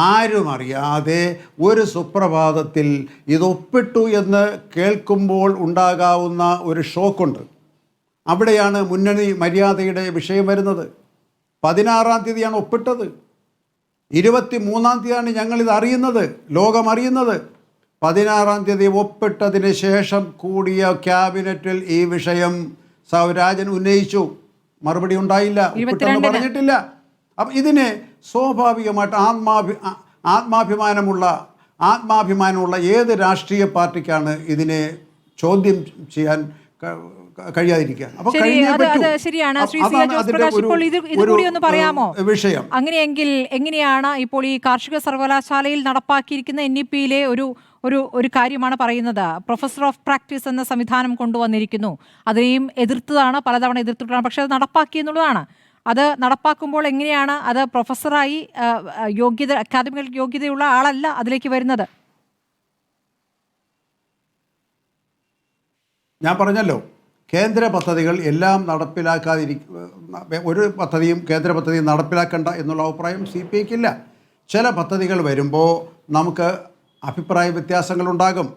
ആരും അറിയാതെ ഒരു സുപ്രഭാതത്തിൽ ഇതൊപ്പിട്ടു എന്ന് കേൾക്കുമ്പോൾ ഉണ്ടാകാവുന്ന ഒരു ഷോക്കുണ്ട്. അവിടെയാണ് മുന്നണി മര്യാദയുടെ വിഷയം വരുന്നത്. 16-ാം തീയതിയാണ് ഒപ്പിട്ടത്. 23-ാം തീയതിയാണ് ഞങ്ങളിത് അറിയുന്നത്, ലോകം അറിയുന്നത്. 16-ാം തീയതി ഒപ്പിട്ടതിന് ശേഷം കൂടിയ ക്യാബിനറ്റിൽ ഈ വിഷയം സൗരാജൻ ഉന്നയിച്ചു. മറുപടി ഉണ്ടായില്ല, ഒപ്പിട്ടെന്ന് പറഞ്ഞിട്ടില്ല. അപ്പം ഇതിനെ സ്വാഭാവികമായിട്ട് ആത്മാഭിമാനമുള്ള ഏത് രാഷ്ട്രീയ പാർട്ടിക്കാണ് ഇതിനെ ചോദ്യം ചെയ്യാൻ കഴിയാതിരിക്കുക? അപ്പോൾ ശരിയാണ്. ശ്രീ സി ആർ ജോസ് പ്രകാശ്, ഇപ്പോൾ ഇത് കൂടി ഒന്ന് പറയാമോ വിഷയം? അങ്ങനെയെങ്കിൽ എങ്ങനെയാണ് ഇപ്പോൾ ഈ കാർഷിക സർവകലാശാലയിൽ നടപ്പാക്കിയിരിക്കുന്ന NEP-യിലെ ഒരു കാര്യമാണ് പറയുന്നത്. പ്രൊഫസർ ഓഫ് പ്രാക്ടീസ് എന്ന സംവിധാനം കൊണ്ടുവന്നിരിക്കുന്നു. അതിനെയും എതിർത്തതാണ്, പലതവണ എതിർത്തിട്ടാണ്. പക്ഷെ അത് നടപ്പാക്കി എന്നുള്ളതാണ്. അത് നടപ്പാക്കുമ്പോൾ എങ്ങനെയാണ് അത് പ്രൊഫസറായി അക്കാദമിക് യോഗ്യതയുള്ള ആളല്ല അതിലേക്ക് വരുന്നത്? ഞാൻ പറഞ്ഞല്ലോ, കേന്ദ്ര പദ്ധതികൾ എല്ലാം ഒരു കേന്ദ്ര പദ്ധതിയും നടപ്പിലാക്കണ്ട എന്നുള്ള അഭിപ്രായം CPIക്കില്ല. ചില പദ്ധതികൾ വരുമ്പോൾ നമുക്ക് അഭിപ്രായ വ്യത്യാസങ്ങളുണ്ടാകും.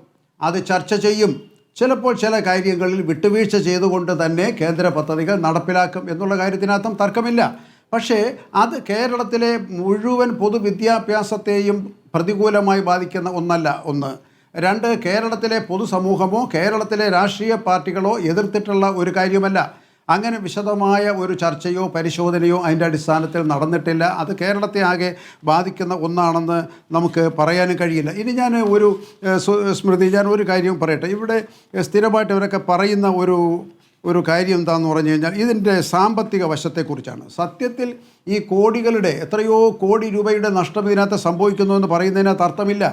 അത് ചർച്ച ചെയ്യും. ചിലപ്പോൾ ചില കാര്യങ്ങളിൽ വിട്ടുവീഴ്ച ചെയ്തുകൊണ്ട് തന്നെ കേന്ദ്ര പദ്ധതികൾ നടപ്പിലാക്കും എന്നുള്ള കാര്യത്തിനകത്തും തർക്കമില്ല. പക്ഷേ അത് കേരളത്തിലെ മുഴുവൻ പൊതുവിദ്യാഭ്യാസത്തെയും പ്രതികൂലമായി ബാധിക്കുന്ന ഒന്നല്ല. 2, കേരളത്തിലെ പൊതുസമൂഹമോ കേരളത്തിലെ രാഷ്ട്രീയ പാർട്ടികളോ എതിർത്തിട്ടുള്ള ഒരു കാര്യമല്ല. അങ്ങനെ വിശദമായ ഒരു ചർച്ചയോ പരിശോധനയോ അതിൻ്റെ അടിസ്ഥാനത്തിൽ നടന്നിട്ടില്ല. അത് കേരളത്തെ ആകെ ബാധിക്കുന്ന ഒന്നാണെന്ന് നമുക്ക് പറയാനും കഴിയില്ല. ഇനി ഞാൻ സ്മൃതി, ഞാൻ ഒരു കാര്യം പറയട്ടെ. ഇവിടെ സ്ഥിരമായിട്ട് ഇവരൊക്കെ പറയുന്ന ഒരു കാര്യം എന്താണെന്ന് പറഞ്ഞു കഴിഞ്ഞാൽ ഇതിൻ്റെ സാമ്പത്തിക വശത്തെക്കുറിച്ചാണ്. സത്യത്തിൽ ഈ എത്രയോ കോടി രൂപയുടെ നഷ്ടം ഇതിനകത്ത് സംഭവിക്കുന്നു എന്ന് പറയുന്നതിനകത്ത് അർത്ഥമില്ല.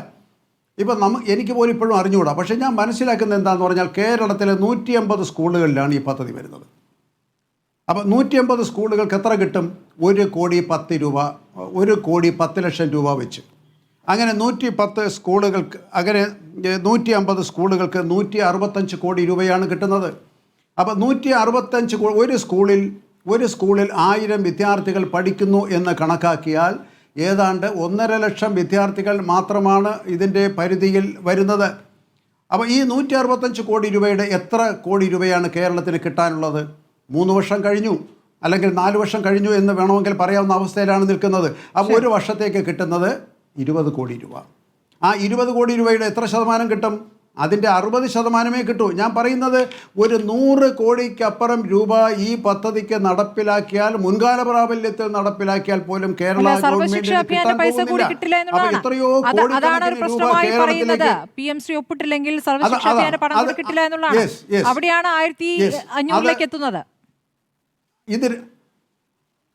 ഇപ്പം എനിക്ക് പോലും ഇപ്പോഴും അറിഞ്ഞുകൂടാ. പക്ഷേ ഞാൻ മനസ്സിലാക്കുന്നത് എന്താണെന്ന് പറഞ്ഞാൽ കേരളത്തിലെ 150 സ്കൂളുകളിലാണ് ഈ പദ്ധതി വരുന്നത്. അപ്പോൾ 150 സ്കൂളുകൾക്ക് എത്ര കിട്ടും? 1 കോടി 10 രൂപ, 1 കോടി 10 ലക്ഷം രൂപ വെച്ച്. അങ്ങനെ 110 സ്കൂളുകൾക്ക്, അങ്ങനെ 150 സ്കൂളുകൾക്ക് 165 കോടി രൂപയാണ് കിട്ടുന്നത്. അപ്പോൾ 165 ഒരു സ്കൂളിൽ 1000 വിദ്യാർത്ഥികൾ പഠിക്കുന്നു എന്ന് കണക്കാക്കിയാൽ ഏതാണ്ട് 1.5 ലക്ഷം വിദ്യാർത്ഥികൾ മാത്രമാണ് ഇതിൻ്റെ പരിധിയിൽ വരുന്നത്. അപ്പോൾ ഈ 165 കോടി രൂപയുടെ എത്ര കോടി രൂപയാണ് കേരളത്തിന് കിട്ടാനുള്ളത്? 3 വർഷം കഴിഞ്ഞു, അല്ലെങ്കിൽ 4 വർഷം കഴിഞ്ഞു എന്ന് വേണമെങ്കിൽ പറയാവുന്ന അവസ്ഥയിലാണ് നിൽക്കുന്നത്. അപ്പോൾ ഒരു വർഷത്തേക്ക് കിട്ടുന്നത് 20 കോടി രൂപ. ആ 20 കോടി രൂപയുടെ എത്ര ശതമാനം കിട്ടും? അതിൻ്റെ 60% കിട്ടൂ. ഞാൻ പറയുന്നത് ഒരു 100 കോടിക്കപ്പുറം രൂപ ഈ പദ്ധതിക്ക് നടപ്പിലാക്കിയാൽ, മുൻകാല പ്രാബല്യത്തിൽ നടപ്പിലാക്കിയാൽ പോലും കേരള ഗവൺമെന്റിന് കിട്ടാൻ പോകുന്നില്ല. അപ്പോൾ എത്രയോ കോടിക്കണക്കിന് രൂപ കേരളത്തിലേക്ക് PMC ഒപ്പിട്ടില്ലെങ്കിൽ സർവശിക്ഷാ അഭിയാന് പണം കിട്ടില്ല എന്നുള്ളതാണ്. അവിടെയാണ് 1500 എത്തുന്നത്. ഇത്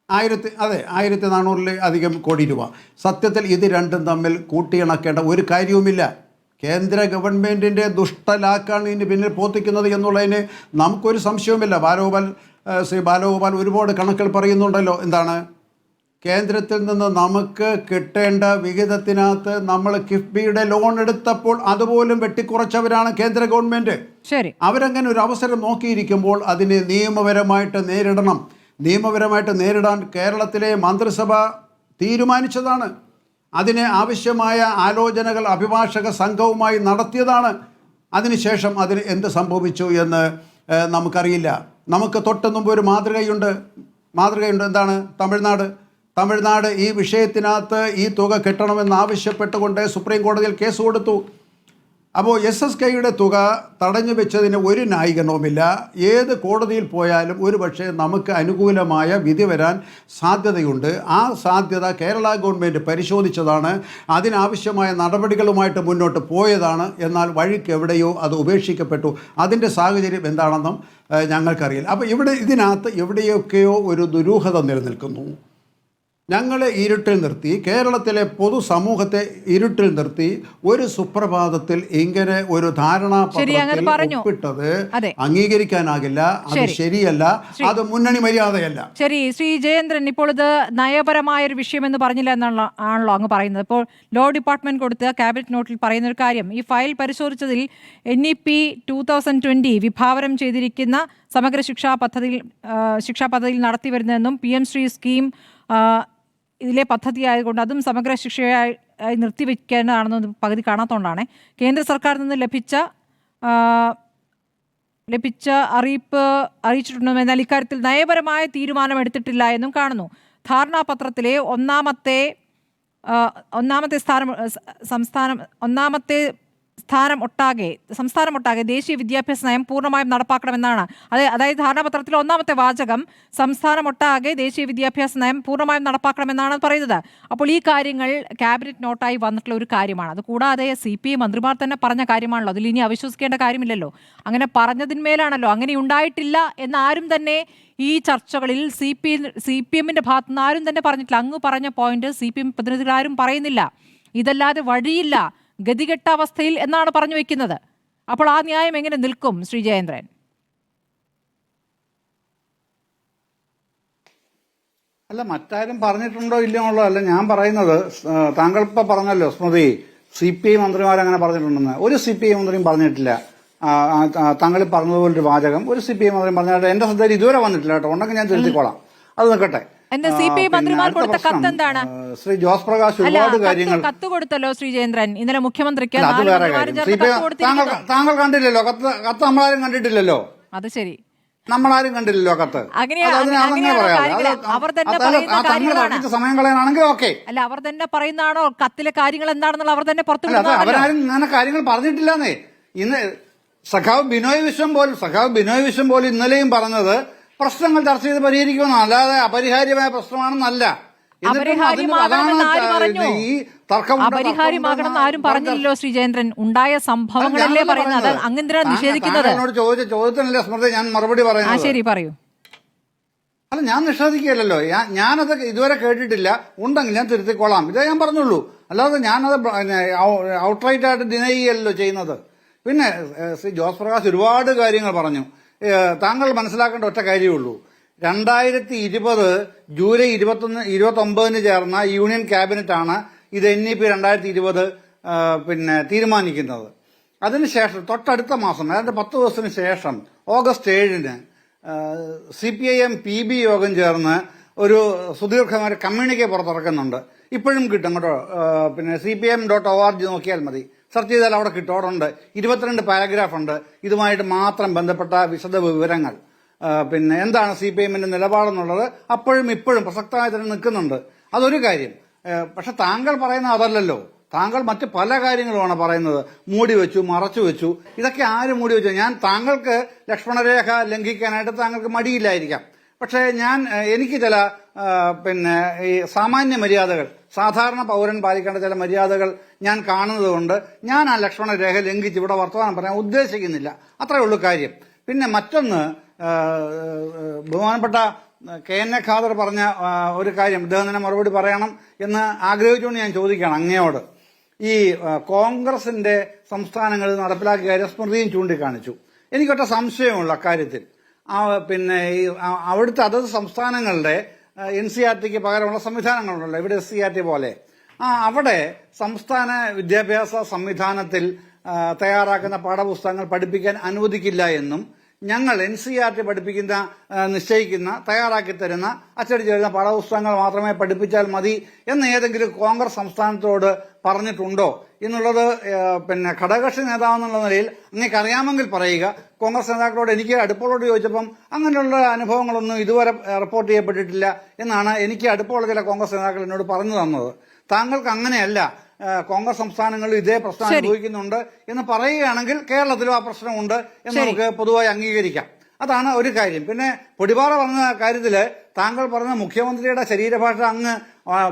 1400 അധികം കോടി രൂപ. സത്യത്തിൽ ഇത് രണ്ടും തമ്മിൽ കൂട്ടിയിണക്കേണ്ട ഒരു കാര്യവുമില്ല. കേന്ദ്ര ഗവൺമെൻറ്റിൻ്റെ ദുഷ്ടലാക്കാണ് ഇതിന് പിന്നിൽ പോത്തിക്കുന്നത് എന്നുള്ളതിന് നമുക്കൊരു സംശയവുമില്ല. ശ്രീ ബാലഗോപാൽ ഒരുപാട് കണക്കുകൾ പറയുന്നുണ്ടല്ലോ. എന്താണ്? കേന്ദ്രത്തിൽ നിന്ന് നമുക്ക് കിട്ടേണ്ട വിഹിതത്തിനകത്ത് നമ്മൾ കിഫ്ബിയുടെ ലോൺ എടുത്തപ്പോൾ അതുപോലും വെട്ടിക്കുറച്ചവരാണ് കേന്ദ്ര ഗവൺമെൻറ്. ശരി, അവരങ്ങനെ ഒരു അവസരം നോക്കിയിരിക്കുമ്പോൾ അതിനെ നിയമപരമായിട്ട് നേരിടണം. നിയമപരമായിട്ട് നേരിടാൻ കേരളത്തിലെ മന്ത്രിസഭ തീരുമാനിച്ചതാണ്. അതിന് ആവശ്യമായ ആലോചനകൾ അഭിഭാഷക സംഘവുമായി നടത്തിയതാണ്. അതിനുശേഷം അതിന് എന്ത് സംഭവിച്ചു എന്ന് നമുക്കറിയില്ല. നമുക്ക് തൊട്ടുമുമ്പ് ഒരു മാതൃകയുണ്ട്. എന്താണ്? തമിഴ്നാട് ഈ വിഷയത്തിനകത്ത് ഈ തുക കിട്ടണമെന്നാവശ്യപ്പെട്ടുകൊണ്ട് സുപ്രീം കോടതിയിൽ കേസ് കൊടുത്തു. അപ്പോൾ SSKയുടെ തുക തടഞ്ഞു വെച്ചതിന് ഒരു ന്യായീകരണവുമില്ല. ഏത് കോടതിയിൽ പോയാലും ഒരു പക്ഷേ നമുക്ക് അനുകൂലമായ വിധി വരാൻ സാധ്യതയുണ്ട്. ആ സാധ്യത കേരള ഗവൺമെൻറ് പരിശോധിച്ചതാണ്. അതിനാവശ്യമായ നടപടികളുമായിട്ട് മുന്നോട്ട് പോയതാണ്. എന്നാൽ വഴിക്ക് എവിടെയോ അത് ഉപേക്ഷിക്കപ്പെട്ടു. അതിൻ്റെ സാഹചര്യം എന്താണെന്നും ഞങ്ങൾക്കറിയില്ല. അപ്പോൾ ഇതിനകത്ത് എവിടെയൊക്കെയോ ഒരു ദുരൂഹത നിലനിൽക്കുന്നു. ഞങ്ങളെ ഇരുട്ടിൽ നിർത്തി, കേരളത്തിലെ പൊതുസമൂഹത്തെ ഇരുട്ടിൽ നിർത്തി ഒരു സുപ്രഭാതത്തിൽ ഇങ്ങനെ ഒരു ധാരണാപത്രത്തിൽ ഒപ്പിട്ടത് അംഗീകരിക്കാനാകില്ല. അത് ശരിയല്ല, അത് മുന്നണി മര്യാദയല്ല. ശരി, ശ്രീ ജയേന്ദ്രൻ, ഇപ്പോൾ ഇത് നയപരമായ ഒരു വിഷയമെന്ന് പറഞ്ഞില്ല ആണല്ലോ അങ്ങ് പറയുന്നത്. ഇപ്പോൾ ലോ ഡിപ്പാർട്ട്മെന്റ് കൊടുത്ത ക്യാബിനറ്റ് നോട്ടിൽ പറയുന്ന ഒരു കാര്യം, ഈ ഫയൽ പരിശോധിച്ചതിൽ NEP 2020 വിഭാവനം ചെയ്തിരിക്കുന്ന സമഗ്ര ശിക്ഷാ പദ്ധതിയിൽ നടത്തി വരുന്നതെന്നും PM-ശ്രീ സ്കീം ഇതിലെ പദ്ധതി ആയതുകൊണ്ട് അതും സമഗ്ര ശിക്ഷയായി നിർത്തിവെക്കേണ്ടതാണെന്ന് പകുതി കാണാത്തതുകൊണ്ടാണ് കേന്ദ്ര സർക്കാരിൽ നിന്ന് ലഭിച്ച അറിയിച്ചിട്ടുണ്ടെന്നും, എന്നാൽ ഇക്കാര്യത്തിൽ നയപരമായ തീരുമാനം എടുത്തിട്ടില്ല എന്നും കാണുന്നു. ധാരണാപത്രത്തിലെ ഒന്നാമത്തെ സംസ്ഥാനം ഒട്ടാകെ ദേശീയ വിദ്യാഭ്യാസ നയം പൂർണ്ണമായും നടപ്പാക്കണമെന്നാണ്. അതായത് ധാരണാപത്രത്തിലെ ഒന്നാമത്തെ വാചകം സംസ്ഥാനം ഒട്ടാകെ ദേശീയ വിദ്യാഭ്യാസ നയം പൂർണ്ണമായും നടപ്പാക്കണമെന്നാണ് പറയുന്നത്. അപ്പോൾ ഈ കാര്യങ്ങൾ ക്യാബിനറ്റ് നോട്ടായി വന്നിട്ടുള്ള ഒരു കാര്യമാണ്. അതുകൂടാതെ CPI മന്ത്രിമാർ തന്നെ പറഞ്ഞ കാര്യമാണല്ലോ. അതിൽ ഇനി അവിശ്വസിക്കേണ്ട കാര്യമില്ലല്ലോ. അങ്ങനെ പറഞ്ഞതിന്മേലാണല്ലോ. അങ്ങനെ ഉണ്ടായിട്ടില്ല എന്നാരും തന്നെ ഈ ചർച്ചകളിൽ CPM-ന്റെ ഭാഗത്തുനിന്ന് ആരും തന്നെ പറഞ്ഞിട്ടില്ല. അങ്ങ് പറഞ്ഞ പോയിന്റ് CPM പ്രതിനിധികൾ ആരും പറയുന്നില്ല. ഇതല്ലാതെ വഴിയില്ല, ഗതികെട്ട അവസ്ഥയിൽ എന്നാണ് പറഞ്ഞു വെക്കുന്നത്. അപ്പോൾ ആ ന്യായം എങ്ങനെ നിൽക്കും ശ്രീ ജയേന്ദ്രൻ? അല്ല, മറ്റാരും പറഞ്ഞിട്ടുണ്ടോ ഇല്ലയോ അല്ല ഞാൻ പറയുന്നത്. താങ്കൾ ഇപ്പൊ പറഞ്ഞല്ലോ സ്മൃതി, CPI മന്ത്രിമാരങ്ങനെ പറഞ്ഞിട്ടുണ്ടെന്ന്. ഒരു CPI മന്ത്രിയും പറഞ്ഞിട്ടില്ല. താങ്കൾ പറഞ്ഞതുപോലൊരു വാചകം ഒരു CPI മന്ത്രിയും പറഞ്ഞിട്ട് എന്റെ ശ്രദ്ധയിൽ ഇതുവരെ വന്നിട്ടില്ല കേട്ടോ. ഉണ്ടെങ്കിൽ ഞാൻ തിരുത്തിക്കോളാം. അത് നിൽക്കട്ടെ. CPI മന്ത്രിമാർ കൊടുത്ത കത്ത് എന്താണ്? ശ്രീ ജോസ് പ്രകാശ് ഒരുപാട് കാര്യങ്ങൾ കത്ത് കൊടുത്തല്ലോ ശ്രീ ജയേന്ദ്രൻ ഇന്നലെ മുഖ്യമന്ത്രിക്ക്. താങ്കൾ കണ്ടില്ലല്ലോ കത്ത്? നമ്മളാരും കണ്ടിട്ടില്ലല്ലോ. അത് ശരി, നമ്മളാരും കണ്ടില്ലല്ലോ കത്ത്. സമയം കളയാനാണെങ്കിൽ ഓക്കെ. അല്ല, അവർ തന്നെ പറയുന്നതാണോ കത്തിലെ കാര്യങ്ങൾ എന്താണെന്നുള്ള? അവർ തന്നെ പുറത്തു അവരാരും അങ്ങനെ കാര്യങ്ങൾ പറഞ്ഞിട്ടില്ലെന്നേ. ഇന്ന് സഖാവ് ബിനോയ് വിശ്വം പോലും ഇന്നലെയും പറഞ്ഞത് പ്രശ്നങ്ങൾ ചർച്ച ചെയ്ത് പരിഹരിക്കുമെന്നാണ്, അല്ലാതെ അപരിഹാര്യമായ പ്രശ്നമാണെന്നല്ല. അപരിഹാര്യമാകണമെന്ന് ആരും പറഞ്ഞില്ലല്ലോ ശ്രീ ജയേന്ദ്രൻ. ഉണ്ടായ സംഭവങ്ങളല്ലേ പറയുന്നത്. അങ്ങനെ നിഷേധിക്കുന്നത്? ചോദിച്ച ചോദ്യത്തിനല്ലേ സ്മൃതി ഞാൻ മറുപടി പറയുന്നത്. ശരി, പറയൂ. അല്ല, ഞാൻ നിഷേധിക്കുകയല്ലോ. ഞാനത് ഇതുവരെ കേട്ടിട്ടില്ല. ഉണ്ടെങ്കിൽ ഞാൻ തിരുത്തിക്കോളാം. ഇതേ ഞാൻ പറഞ്ഞുള്ളൂ. അല്ലാതെ ഞാനത് ഔട്ട്റൈറ്റ് ആയിട്ട് ഡിനൈ ചെയ്യല്ലോ ചെയ്യുന്നത്. പിന്നെ ശ്രീ ജോസ് പ്രകാശ് ഒരുപാട് കാര്യങ്ങൾ പറഞ്ഞു. താങ്കൾ മനസ്സിലാക്കേണ്ട ഒറ്റ കാര്യമേ ഉള്ളൂ. 2020 ജൂലൈ 29 ചേർന്ന യൂണിയൻ ക്യാബിനറ്റാണ് ഇത് NEP 2020 തീരുമാനിക്കുന്നത്. അതിനുശേഷം തൊട്ടടുത്ത മാസം, അതായത് 10 ദിവസത്തിന് ശേഷം ഓഗസ്റ്റ് 7 CPIM PB യോഗം ചേർന്ന് ഒരു സുദീർഘമായ കമ്മ്യൂണിക്കെ പുറത്തിറക്കുന്നുണ്ട്. ഇപ്പോഴും കിട്ടും കേട്ടോ. CPIM.org നോക്കിയാൽ മതി. സെർച്ച് ചെയ്താൽ അവിടെ കിട്ടും. അവിടെ ഉണ്ട് 22 പാരഗ്രാഫ് ഉണ്ട് ഇതുമായിട്ട് മാത്രം ബന്ധപ്പെട്ട വിശദ വിവരങ്ങൾ. പിന്നെ എന്താണ് CPIMന്റെ നിലപാടെന്നുള്ളത് അപ്പോഴും ഇപ്പോഴും പ്രസക്തമായി തന്നെ നിൽക്കുന്നുണ്ട്. അതൊരു കാര്യം. പക്ഷെ താങ്കൾ പറയുന്ന അതല്ലല്ലോ. താങ്കൾ മറ്റ് പല കാര്യങ്ങളുമാണ് പറയുന്നത്. മൂടി വെച്ചു, മറച്ചു വെച്ചു. ഇതൊക്കെ ആര് മൂടി വെച്ചു? താങ്കൾക്ക് ലക്ഷ്മണരേഖ ലംഘിക്കാനായിട്ട് താങ്കൾക്ക് മടിയില്ലായിരിക്കാം. പക്ഷേ എനിക്ക് ചില ഈ സാമാന്യ മര്യാദകൾ, സാധാരണ പൗരൻ പാലിക്കേണ്ട ചില മര്യാദകൾ ഞാൻ കാണുന്നത് കൊണ്ട് ഞാൻ ആ ലക്ഷ്മണരേഖ ലംഘിച്ച് ഇവിടെ വർത്തമാനം പറയാൻ ഉദ്ദേശിക്കുന്നില്ല. അത്രയേ ഉള്ളൂ കാര്യം. പിന്നെ മറ്റൊന്ന്, ബഹുമാനപ്പെട്ട KN ഖാദർ പറഞ്ഞ ഒരു കാര്യം ഇദ്ദേഹത്തിന് മറുപടി പറയണം എന്ന് ആഗ്രഹിച്ചുകൊണ്ട് ഞാൻ ചോദിക്കുകയാണ് അങ്ങയോട്. ഈ കോൺഗ്രസിന്റെ സംസ്ഥാനങ്ങളിൽ നടപ്പിലാക്കിയ കാര്യം സ്മൃതിയും ചൂണ്ടിക്കാണിച്ചു. എനിക്കൊറ്റ സംശയമുള്ള അക്കാര്യത്തിൽ. ഈ അവിടുത്തെ അതത് സംസ്ഥാനങ്ങളുടെ NCERTക്ക് പകരമുള്ള സംവിധാനങ്ങളുണ്ടല്ലോ, ഇവിടെ SCERT പോലെ. അവിടെ സംസ്ഥാന വിദ്യാഭ്യാസ സംവിധാനത്തിൽ തയ്യാറാക്കുന്ന പാഠപുസ്തകങ്ങൾ പഠിപ്പിക്കാൻ അനുവദിക്കില്ല എന്നും ഞങ്ങൾ NCERT പഠിപ്പിക്കുന്ന നിശ്ചയിക്കുന്ന തയ്യാറാക്കി തരുന്ന അച്ചടിച്ചു തരുന്ന പാഠപുസ്തകങ്ങൾ മാത്രമേ പഠിപ്പിച്ചാൽ മതി എന്ന് ഏതെങ്കിലും കോൺഗ്രസ് സംസ്ഥാനത്തോട് പറഞ്ഞിട്ടുണ്ടോ എന്നുള്ളത് ഘടകകക്ഷി നേതാവെന്നുള്ള നിലയിൽ അങ്ങേക്ക് അറിയാമെങ്കിൽ പറയുക. കോൺഗ്രസ് നേതാക്കളോട് എനിക്ക് അടുപ്പമുള്ളോട് ചോദിച്ചപ്പം അങ്ങനെയുള്ള അനുഭവങ്ങളൊന്നും ഇതുവരെ റിപ്പോർട്ട് ചെയ്യപ്പെട്ടിട്ടില്ല എന്നാണ് എനിക്ക് അടുപ്പമുള്ള ചില കോൺഗ്രസ് നേതാക്കൾ എന്നോട് പറഞ്ഞു തന്നത്. താങ്കൾക്ക് അങ്ങനെയല്ല, കോൺഗ്രസ് സംസ്ഥാനങ്ങളിൽ ഇതേ പ്രശ്നം അനുഭവിക്കുന്നുണ്ട് എന്ന് പറയുകയാണെങ്കിൽ കേരളത്തിലും ആ പ്രശ്നമുണ്ട് എന്ന് നമുക്ക് പൊതുവായി അംഗീകരിക്കാം. അതാണ് ഒരു കാര്യം. പിന്നെ പൊടിപാറ പറഞ്ഞ കാര്യത്തില് താങ്കൾ പറഞ്ഞ മുഖ്യമന്ത്രിയുടെ ശരീരഭാഷ അങ്ങ്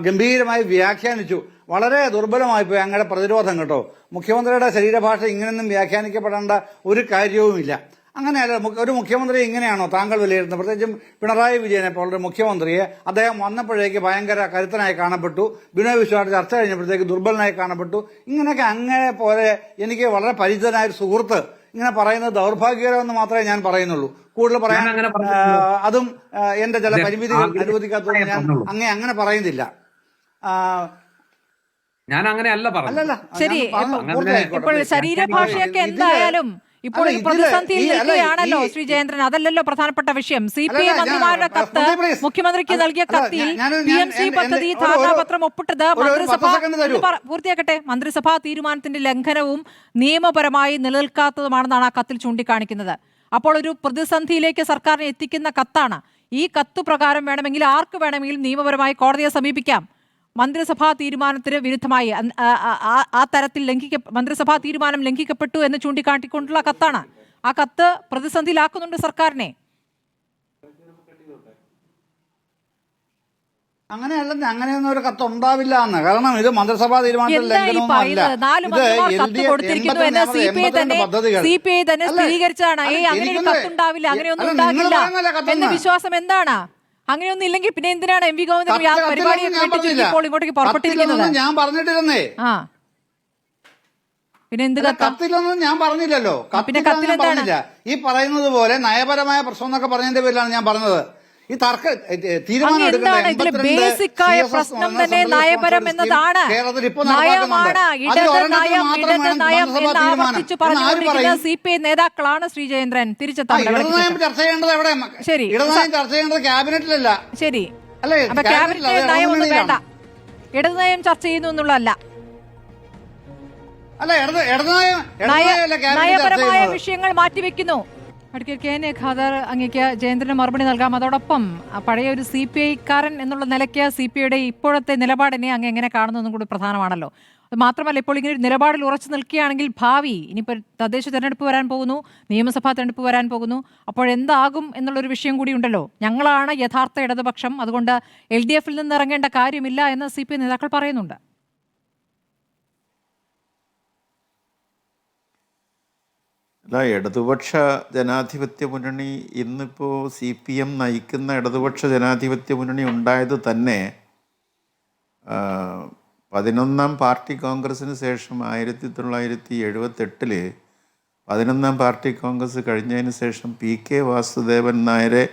ഗംഭീരമായി വ്യാഖ്യാനിച്ചു. വളരെ ദുർബലമായി പോയി അങ്ങയുടെ പ്രതിരോധം കേട്ടോ. മുഖ്യമന്ത്രിയുടെ ശരീരഭാഷ ഇങ്ങനെയൊന്നും വ്യാഖ്യാനിക്കപ്പെടേണ്ട ഒരു കാര്യവുമില്ല. അങ്ങനെയല്ല. ഒരു മുഖ്യമന്ത്രി ഇങ്ങനെയാണോ താങ്കൾ വിലയിരുത്തുന്നത്? പ്രത്യേകിച്ചും പിണറായി വിജയനെ പോലൊരു മുഖ്യമന്ത്രിയെ അദ്ദേഹം വന്നപ്പോഴേക്ക് ഭയങ്കര കരുത്തനായി കാണപ്പെട്ടു, ബിനോയ് വിശ്വമായിട്ട് ചർച്ച കഴിഞ്ഞപ്പോഴത്തേക്ക് ദുർബലനായി കാണപ്പെട്ടു. ഇങ്ങനെയൊക്കെ അങ്ങനെ പോലെ എനിക്ക് വളരെ പരിചിതനായ ഒരു സുഹൃത്ത് ഇങ്ങനെ പറയുന്നത് ദൗർഭാഗ്യകരമെന്ന് മാത്രമേ ഞാൻ പറയുന്നുള്ളൂ. കൂടുതൽ പറയാൻ അതും എന്റെ ചില പരിമിതികൾ അനുവദിക്കാത്തതുകൊണ്ട് ഞാൻ അങ്ങനെ പറയുന്നില്ല. ഞാൻ അങ്ങനെയല്ല പറഞ്ഞത്. ശരി, ഇപ്പോൾ ശരീരഭാഷയൊക്കെ എന്തായാലും ഇപ്പോൾ ഈ പ്രതിസന്ധിയിൽ നിൽക്കുകയാണല്ലോ ശ്രീ ജയേന്ദ്രൻ. അതല്ലല്ലോ പ്രധാനപ്പെട്ട വിഷയം. CPI മന്ത്രിമാരുടെ കത്ത്, മുഖ്യമന്ത്രിക്ക് നൽകിയ കത്തിൽ PMC പദ്ധതി ധാരണാപത്രം ഒപ്പിട്ടത് മന്ത്രിസഭാ തീരുമാനത്തിന്റെ ലംഘനവും നിയമപരമായി നിലനിൽക്കാത്തതുമാണെന്നാണ് ആ കത്തിൽ ചൂണ്ടിക്കാണിക്കുന്നത്. അപ്പോൾ ഒരു പ്രതിസന്ധിയിലേക്ക് സർക്കാരിനെ എത്തിക്കുന്ന കത്താണ്. ഈ കത്ത് പ്രകാരം വേണമെങ്കിൽ ആർക്ക് വേണമെങ്കിലും നിയമപരമായി കോടതിയെ സമീപിക്കാം. മന്ത്രിസഭാ തീരുമാനത്തിന് വിരുദ്ധമായി ആ തരത്തിൽ മന്ത്രിസഭാ തീരുമാനം ലംഘിക്കപ്പെട്ടു എന്ന് ചൂണ്ടിക്കാട്ടിക്കൊണ്ടുള്ള കത്താണ്. ആ കത്ത് പ്രതിസന്ധിയിലാക്കുന്നുണ്ട് സർക്കാരിനെ. അങ്ങനെയൊന്നും ഒരു കത്ത് ഉണ്ടാവില്ല എന്ന്. കാരണം ഇത് മന്ത്രിസഭാ തീരുമാനത്തിൽ CPI തന്നെ സ്ഥിരീകരിച്ചതാണ്. അങ്ങനെ ഒരു കത്തുണ്ടാവില്ല, അങ്ങനെയൊന്നും ഉണ്ടാകില്ല എന്ന വിശ്വാസം എന്താണ്? അങ്ങനെയൊന്നും ഇല്ലെങ്കിൽ പിന്നെ എന്തിനാണ് MV ഗോവിന്ദൻ പരിപാടിയൊക്കെ ഇപ്പോൾ ഇങ്ങോട്ടേക്ക് പുറപ്പെട്ടിരിക്കുന്നത്? ഞാൻ പറഞ്ഞിട്ടില്ലെന്നേ. പിന്നെ എന്ത് കത്തിലൊന്നും ഞാൻ പറഞ്ഞില്ലല്ലോ. പിന്നെ കത്തിൽ പറഞ്ഞില്ല. ഈ പറയുന്നത് പോലെ നയപരമായ പ്രശ്നം എന്നൊക്കെ പറഞ്ഞതിന്റെ പേരിലാണ് ഞാൻ പറഞ്ഞത്. ഈ തീരുമാനം ബേസിക്കായ പ്രശ്നം തന്നെ നയപരം എന്നതാണ്. നയമാണ്, ഇടത് നയം, ഇടത് നയം എന്ന് ആവർത്തിച്ചു പറഞ്ഞുകൊണ്ടിരിക്കുന്ന CPI നേതാക്കളാണ് ശ്രീ ജയേന്ദ്രൻ. തിരിച്ചെത്താം. ചർച്ച ചെയ്യേണ്ടത് എവിടെ? ശരി, ചർച്ച ചെയ്യേണ്ടത് ക്യാബിനറ്റിലല്ല. ശരി, അപ്പൊ ക്യാബിനറ്റിലെ നയമൊന്നും വേണ്ട, ഇടത് നയം ചർച്ച ചെയ്യുന്നു എന്നുള്ളതല്ല. നയപരമായ വിഷയങ്ങൾ മാറ്റിവെക്കുന്നു. അഡ്വക്കേറ്റ് KN ഖാദർ, അങ്ങേക്ക് ജയേന്ദ്രന് മറുപടി നൽകാം. അതോടൊപ്പം പഴയ ഒരു CPI-കാരൻ എന്നുള്ള നിലയ്ക്ക് CPIയുടെ ഇപ്പോഴത്തെ നിലപാടിനെ അങ്ങ് എങ്ങനെ കാണുന്നതും കൂടി പ്രധാനമാണല്ലോ. അത് മാത്രമല്ല, ഇപ്പോൾ ഇങ്ങനെ ഒരു നിലപാടിൽ ഉറച്ചു നിൽക്കുകയാണെങ്കിൽ ഭാവി ഇനിയിപ്പോൾ തദ്ദേശ തെരഞ്ഞെടുപ്പ് വരാൻ പോകുന്നു, നിയമസഭാ തെരഞ്ഞെടുപ്പ് വരാൻ പോകുന്നു, അപ്പോഴെന്താകും എന്നുള്ളൊരു വിഷയം കൂടി ഉണ്ടല്ലോ. ഞങ്ങളാണ് യഥാർത്ഥ ഇടതുപക്ഷം, അതുകൊണ്ട് LDF-ൽ നിന്ന് ഇറങ്ങേണ്ട കാര്യമില്ല എന്ന് CPI നേതാക്കൾ പറയുന്നുണ്ട്. അല്ല, ഇടതുപക്ഷ ജനാധിപത്യ മുന്നണി ഇന്നിപ്പോൾ CPM നയിക്കുന്ന ഇടതുപക്ഷ ജനാധിപത്യ മുന്നണി ഉണ്ടായത് തന്നെ 11ാം പാർട്ടി കോൺഗ്രസ്സിന് ശേഷം 1978 11ാം പാർട്ടി കോൺഗ്രസ് കഴിഞ്ഞതിന് ശേഷം PK വാസുദേവൻ നായരെ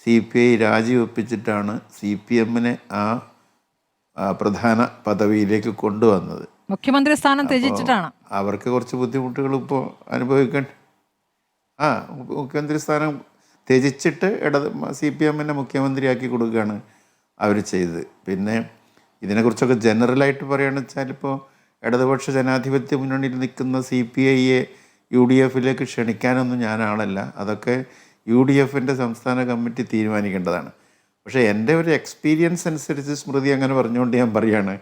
CPI രാജിവെപ്പിച്ചിട്ടാണ് CPM-നെ ആ പ്രധാന പദവിയിലേക്ക് കൊണ്ടുവന്നത്. മുഖ്യമന്ത്രി സ്ഥാനം ത്യജിച്ചിട്ടാണ്. അവർക്ക് കുറച്ച് ബുദ്ധിമുട്ടുകൾ ഇപ്പോൾ അനുഭവിക്കേണ്ട. മുഖ്യമന്ത്രി സ്ഥാനം ത്യജിച്ചിട്ട് CPM-നെ മുഖ്യമന്ത്രിയാക്കി കൊടുക്കുകയാണ് അവർ ചെയ്തത്. പിന്നെ ഇതിനെക്കുറിച്ചൊക്കെ ജനറലായിട്ട് പറയുകയാണെന്ന് വെച്ചാൽ ഇപ്പോൾ ഇടതുപക്ഷ ജനാധിപത്യ മുന്നണിയിൽ നിൽക്കുന്ന CPIയെ UDFിലേക്ക് ക്ഷണിക്കാനൊന്നും ഞാൻ ആളല്ല. അതൊക്കെ UDFിൻ്റെ സംസ്ഥാന കമ്മിറ്റി തീരുമാനിക്കേണ്ടതാണ്. പക്ഷേ എൻ്റെ ഒരു എക്സ്പീരിയൻസ് അനുസരിച്ച് സ്മൃതി അങ്ങനെ പറഞ്ഞുകൊണ്ട് ഞാൻ പറയുകയാണ്,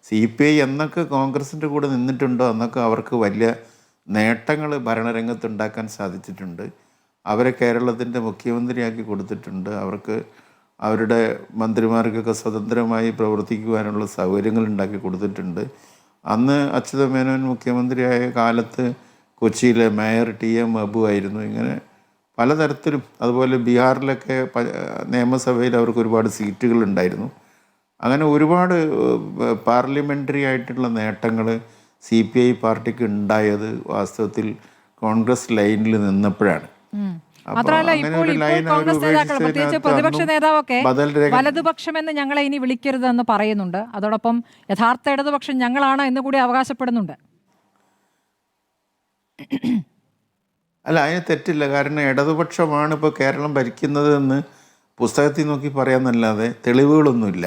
CPI എന്നൊക്കെ കോൺഗ്രസിൻ്റെ കൂടെ നിന്നിട്ടുണ്ടോ അന്നൊക്കെ അവർക്ക് വലിയ നേട്ടങ്ങൾ ഭരണരംഗത്ത് ഉണ്ടാക്കാൻ സാധിച്ചിട്ടുണ്ട്. അവരെ കേരളത്തിൻ്റെ മുഖ്യമന്ത്രിയാക്കി കൊടുത്തിട്ടുണ്ട്. അവർക്ക് അവരുടെ മന്ത്രിമാർക്കൊക്കെ സ്വതന്ത്രമായി പ്രവർത്തിക്കുവാനുള്ള സൗകര്യങ്ങൾ ഉണ്ടാക്കി കൊടുത്തിട്ടുണ്ട്. അന്ന് അച്യുതമേനോൻ മുഖ്യമന്ത്രിയായ കാലത്ത് കൊച്ചിയിലെ മേയർ TM അബു ആയിരുന്നു. ഇങ്ങനെ പലതരത്തിലും, അതുപോലെ ബീഹാറിലൊക്കെ നിയമസഭയിൽ അവർക്ക് ഒരുപാട് സീറ്റുകൾ ഉണ്ടായിരുന്നു. അങ്ങനെ ഒരുപാട് പാർലമെൻ്ററി ആയിട്ടുള്ള നേട്ടങ്ങൾ CPI പാർട്ടിക്ക് ഉണ്ടായത് വാസ്തവത്തിൽ കോൺഗ്രസ് ലൈനിൽ നിന്നപ്പോഴാണ്. മാത്രമല്ല ഇപ്പോൾ കോൺഗ്രസ് നേതാക്കൾ, പ്രത്യേകിച്ച് പ്രതിപക്ഷ നേതാവൊക്കെ വലതുപക്ഷമെന്ന് ഞങ്ങളെ ഇനി വിളിക്കരുതെന്ന് പറയുന്നുണ്ട്. അതോടൊപ്പം യഥാർത്ഥ ഇടതുപക്ഷം ഞങ്ങളാണ് എന്ന് കൂടി അവകാശപ്പെടുന്നുണ്ട്. അല്ല, അതിന് തെറ്റില്ല. കാരണം ഇടതുപക്ഷമാണ് ഇപ്പോൾ കേരളം ഭരിക്കുന്നത് എന്ന് പുസ്തകത്തിൽ നോക്കി പറയാമെന്നല്ലാതെ തെളിവുകളൊന്നുമില്ല,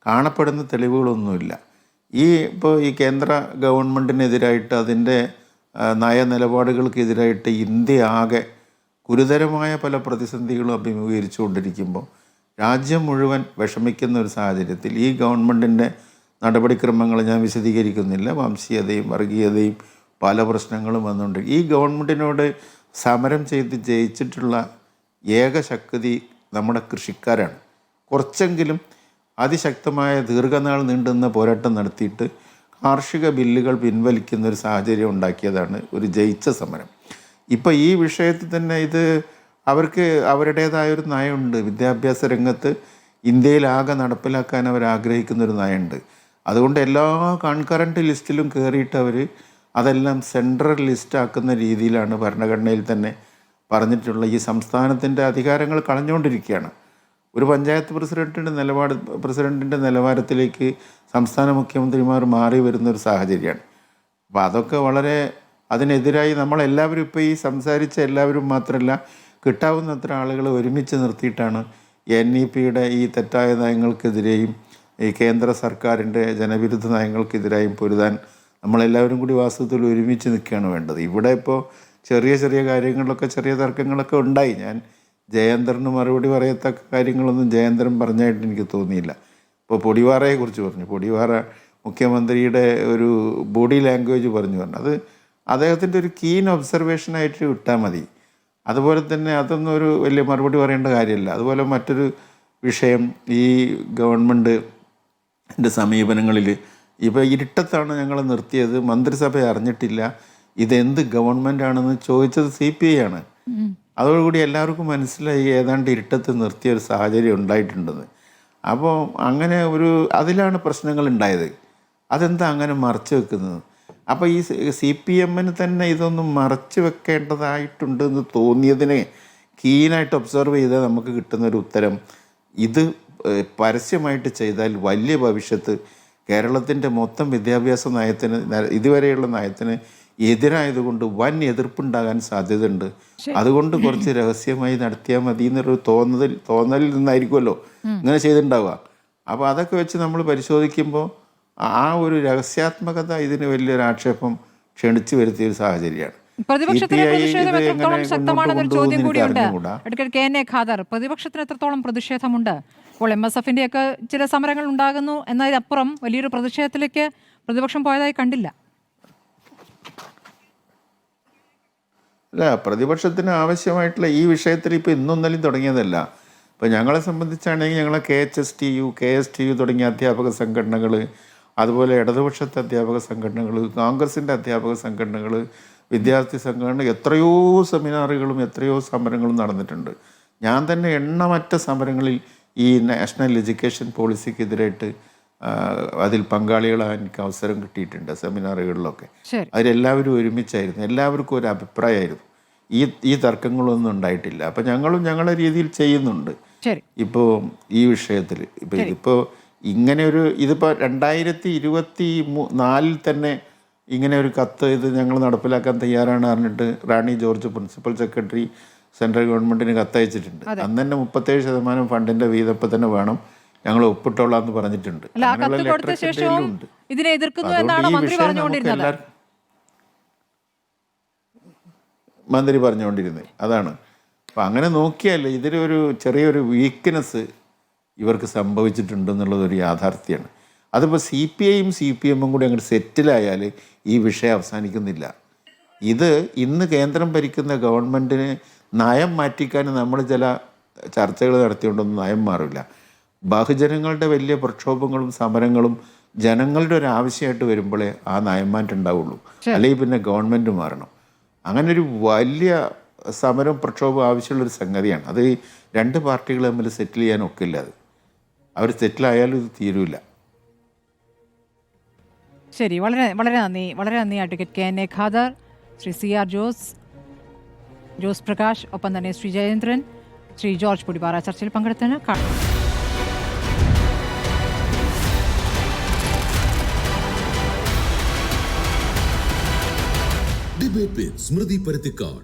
കാണപ്പെടുന്ന തെളിവുകളൊന്നുമില്ല. ഈ കേന്ദ്ര ഗവൺമെൻറ്റിനെതിരായിട്ട്, അതിൻ്റെ നയനിലപാടുകൾക്കെതിരായിട്ട് ഇന്ത്യ ആകെ ഗുരുതരമായ പല പ്രതിസന്ധികളും അഭിമുഖീകരിച്ചു കൊണ്ടിരിക്കുമ്പോൾ രാജ്യം മുഴുവൻ വിഷമിക്കുന്ന ഒരു സാഹചര്യത്തിൽ ഈ ഗവൺമെൻറ്റിൻ്റെ നടപടിക്രമങ്ങൾ ഞാൻ വിശദീകരിക്കുന്നില്ല. വംശീയതയും വർഗീയതയും പല പ്രശ്നങ്ങളും വന്നുകൊണ്ട് ഈ ഗവൺമെൻറ്റിനോട് സമരം ചെയ്ത് ജയിച്ചിട്ടുള്ള ഏക ശക്തി നമ്മുടെ കൃഷിക്കാരാണ്. കുറച്ചെങ്കിലും അതിശക്തമായ ദീർഘനാൾ നീണ്ടുന്ന പോരാട്ടം നടത്തിയിട്ട് കാർഷിക ബില്ലുകൾ പിൻവലിക്കുന്ന ഒരു സാഹചര്യം ഉണ്ടാക്കിയതാണ് ഒരു ജയിച്ച സമരം. ഇപ്പോൾ ഈ വിഷയത്തിൽ തന്നെ ഇത് അവർക്ക് അവരുടേതായൊരു നയമുണ്ട്. വിദ്യാഭ്യാസ രംഗത്ത് ഇന്ത്യയിലാകെ നടപ്പിലാക്കാൻ അവർ ആഗ്രഹിക്കുന്നൊരു നയമുണ്ട്. അതുകൊണ്ട് എല്ലാ കൺകറൻറ്റ് ലിസ്റ്റിലും കയറിയിട്ട് അവർ അതെല്ലാം സെൻട്രൽ ലിസ്റ്റാക്കുന്ന രീതിയിലാണ് ഭരണഘടനയിൽ തന്നെ പറഞ്ഞിട്ടുള്ള ഈ സംസ്ഥാനത്തിൻ്റെ അധികാരങ്ങൾ കളഞ്ഞുകൊണ്ടിരിക്കുകയാണ്. ഒരു പഞ്ചായത്ത് പ്രസിഡൻറ്റിൻ്റെ നിലവാരത്തിലേക്ക് സംസ്ഥാന മുഖ്യമന്ത്രിമാർ മാറി വരുന്നൊരു സാഹചര്യമാണ്. അപ്പോൾ അതൊക്കെ വളരെ അതിനെതിരായി നമ്മളെല്ലാവരും ഇപ്പോൾ ഈ സംസാരിച്ച എല്ലാവരും മാത്രമല്ല, കിട്ടാവുന്നത്ര ആളുകൾ ഒരുമിച്ച് നിർത്തിയിട്ടാണ് NEPയുടെ ഈ തെറ്റായ നയങ്ങൾക്കെതിരെയും ഈ കേന്ദ്ര സർക്കാരിൻ്റെ ജനവിരുദ്ധ നയങ്ങൾക്കെതിരായും പൊരുതാൻ നമ്മളെല്ലാവരും കൂടി വാസ്തവത്തിൽ ഒരുമിച്ച് നിൽക്കുകയാണ് വേണ്ടത്. ഇവിടെ ഇപ്പോൾ ചെറിയ ചെറിയ കാര്യങ്ങളിലൊക്കെ ചെറിയ തർക്കങ്ങളൊക്കെ ഉണ്ടായി. ഞാൻ ജയേന്ദ്രന് മറുപടി പറയത്തക്ക കാര്യങ്ങളൊന്നും ജയേന്ദ്രൻ പറഞ്ഞായിട്ട് എനിക്ക് തോന്നിയില്ല. ഇപ്പോൾ പൊടിവാറയെക്കുറിച്ച് പറഞ്ഞു, പൊടിവാറ മുഖ്യമന്ത്രിയുടെ ഒരു ബോഡി ലാംഗ്വേജ് പറഞ്ഞു. അത് അദ്ദേഹത്തിൻ്റെ ഒരു കീൻ ഒബ്സർവേഷനായിട്ട് വിട്ടാൽ മതി. അതുപോലെ തന്നെ അതൊന്നും ഒരു വലിയ മറുപടി പറയേണ്ട കാര്യമില്ല. അതുപോലെ മറ്റൊരു വിഷയം, ഈ ഗവൺമെൻറ്റിൻ്റെ സമീപനങ്ങളിൽ ഇപ്പോൾ ഇരുട്ടത്താണ് ഞങ്ങൾ നിർത്തിയത്, മന്ത്രിസഭ അറിഞ്ഞിട്ടില്ല, ഇതെന്ത് ഗവൺമെൻറ്റാണെന്ന് ചോദിച്ചത് CPI ആണ്. അതോടുകൂടി എല്ലാവർക്കും മനസ്സിലായി ഏതാണ്ട് ഇരുട്ടത്ത് നിർത്തിയ ഒരു സാഹചര്യം ഉണ്ടായിട്ടുണ്ടെന്ന്. അപ്പോൾ അങ്ങനെ അതിലാണ് പ്രശ്നങ്ങൾ ഉണ്ടായത്. അതെന്താ അങ്ങനെ മറച്ചു വെക്കുന്നത്? അപ്പോൾ ഈ CPMന് തന്നെ ഇതൊന്നും മറച്ചു വെക്കേണ്ടതായിട്ടുണ്ടെന്ന് തോന്നിയതിനെ കീനായിട്ട് ഒബ്സർവ് ചെയ്താൽ നമുക്ക് കിട്ടുന്നൊരു ഉത്തരം, ഇത് പരസ്യമായിട്ട് ചെയ്താൽ വലിയ ഭവിഷ്യത്ത് കേരളത്തിൻ്റെ മൊത്തം വിദ്യാഭ്യാസ നയത്തിന്, ഇതുവരെയുള്ള നയത്തിന് എതിരായതുകൊണ്ട് വൻ എതിർപ്പുണ്ടാകാൻ സാധ്യതയുണ്ട്. അതുകൊണ്ട് കുറച്ച് രഹസ്യമായി നടത്തിയാൽ മതി എന്നൊരു തോന്നലിൽ നിന്നായിരിക്കുമല്ലോ ഇങ്ങനെ ചെയ്തിട്ടുണ്ടാവുക. അപ്പോൾ അതൊക്കെ വെച്ച് നമ്മൾ പരിശോധിക്കുമ്പോൾ ആ ഒരു രഹസ്യാത്മകത ഇതിന് വലിയൊരു ആക്ഷേപം ക്ഷണിച്ചു വരുത്തിയ ഒരു സാഹചര്യമാണ്. പ്രതിപക്ഷത്തിന് പ്രതിഷേധം എത്രത്തോളം ശക്തമാണെന്നൊരു ചോദ്യം കൂടിയുണ്ട്. അഡ്വക്കേറ്റ് KN ഖാദർ, പ്രതിപക്ഷത്തിന് എത്രത്തോളം പ്രതിഷേധമുണ്ട്? ഇപ്പോൾ MSFന്റെ ഒക്കെ ചില സമരങ്ങൾ ഉണ്ടാകുന്നു എന്നതിനപ്പുറം വലിയൊരു പ്രതിഷേധത്തിലേക്ക് പ്രതിപക്ഷം പോയതായി കണ്ടില്ല. അല്ല, പ്രതിപക്ഷത്തിന് ആവശ്യമായിട്ടുള്ള ഈ വിഷയത്തിൽ ഇപ്പോൾ ഇന്നൊന്നലും തുടങ്ങിയതല്ല. ഇപ്പോൾ ഞങ്ങളെ സംബന്ധിച്ചാണെങ്കിൽ ഞങ്ങളെ KHSTU, KSTU തുടങ്ങിയ അധ്യാപക സംഘടനകൾ, അതുപോലെ ഇടതുപക്ഷത്തെ അധ്യാപക സംഘടനകൾ, കോൺഗ്രസിൻ്റെ അധ്യാപക സംഘടനകൾ, വിദ്യാർത്ഥി സംഘടന, എത്രയോ സെമിനാറുകളും എത്രയോ സമരങ്ങളും നടന്നിട്ടുണ്ട്. ഞാൻ തന്നെ എണ്ണമറ്റ സമരങ്ങളിൽ ഈ നാഷണൽ എഡ്യൂക്കേഷൻ പോളിസിക്കെതിരായിട്ട് അതിൽ പങ്കാളികളാകാൻ എനിക്ക് അവസരം കിട്ടിയിട്ടുണ്ട്. സെമിനാറുകളിലൊക്കെ അതിലെല്ലാവരും ഒരുമിച്ചായിരുന്നു, എല്ലാവർക്കും ഒരു അഭിപ്രായമായിരുന്നു. ഈ തർക്കങ്ങളൊന്നും ഉണ്ടായിട്ടില്ല. അപ്പം ഞങ്ങളും ഞങ്ങളുടെ രീതിയിൽ ചെയ്യുന്നുണ്ട്. ഇപ്പോൾ ഈ വിഷയത്തിൽ ഇതിപ്പോൾ ഇതിപ്പോൾ 2024 തന്നെ ഇങ്ങനെ ഒരു കത്ത് ഇത് ഞങ്ങൾ നടപ്പിലാക്കാൻ തയ്യാറാണ് പറഞ്ഞിട്ട് റാണി ജോർജ് പ്രിൻസിപ്പൽ സെക്രട്ടറി സെൻട്രൽ ഗവൺമെൻറ്റിന് കത്തയച്ചിട്ടുണ്ട്. അന്ന് തന്നെ 37% ഫണ്ടിൻ്റെ വീതപ്പം തന്നെ വേണം ഞങ്ങൾ ഒപ്പിട്ടോളാം എന്ന് പറഞ്ഞിട്ടുണ്ട്. അല്ല, ആ അങ്ങനെയുള്ള കത്ത് കൊടുത്ത ലെറ്ററൊക്കെ ശേഷവും എന്തെങ്കിലും ഉണ്ട്. ഇതിനെ എതിർക്കുന്നു അതുകൊണ്ട് എന്നാണ് ഈ മന്ത്രി വിഷയം നമുക്ക് പറഞ്ഞുകൊണ്ടിരുന്നത്. എല്ലാവർക്കും മന്ത്രി പറഞ്ഞുകൊണ്ടിരുന്നത് അതാണ്. അപ്പം അങ്ങനെ നോക്കിയാൽ ഇതിലൊരു ചെറിയൊരു വീക്ക്നെസ് ഇവർക്ക് സംഭവിച്ചിട്ടുണ്ടെന്നുള്ളതൊരു യാഥാർത്ഥ്യമാണ്. അതിപ്പോൾ CPIയും CPMും കൂടി അങ്ങോട്ട് സെറ്റിലായാൽ ഈ വിഷയം അവസാനിക്കുന്നില്ല. ഇത് ഇന്ന് കേന്ദ്രം ഭരിക്കുന്ന ഗവൺമെൻറ്റിന് നയം മാറ്റിക്കാൻ നമ്മൾ ചില ചർച്ചകൾ നടത്തിക്കൊണ്ടൊന്നും നയം മാറില്ല. ബഹുജനങ്ങളുടെ വലിയ പ്രക്ഷോഭങ്ങളും സമരങ്ങളും ജനങ്ങളുടെ ഒരു ആവശ്യമായിട്ട് വരുമ്പോഴേ ആ നയം മാറ്റം ഉണ്ടാവുള്ളൂ. അല്ലെങ്കിൽ പിന്നെ ഗവൺമെൻറ് മാറണം. അങ്ങനെ ഒരു വലിയ സമരം പ്രക്ഷോഭം ആവശ്യമുള്ളൊരു സംഗതിയാണ്. അത് ഈ രണ്ട് പാർട്ടികൾ തമ്മിൽ സെറ്റിൽ ചെയ്യാൻ ഒക്കില്ല. അത് അവർ സെറ്റിലായാലും ഇത് തീരൂല. ശരി, വളരെ വളരെ നന്ദി advocate KN Khader, Shri CR Jose Prakash, ഒപ്പം തന്നെ ശ്രീ ജയേന്ദ്രൻ, ശ്രീ ജോർജ് പൊടിപാറ ചർച്ചയിൽ പങ്കെടുത്തതിന്. ഡിബേറ്റ് വിത്ത് സ്മൃതി പരുത്തിക്കാട്.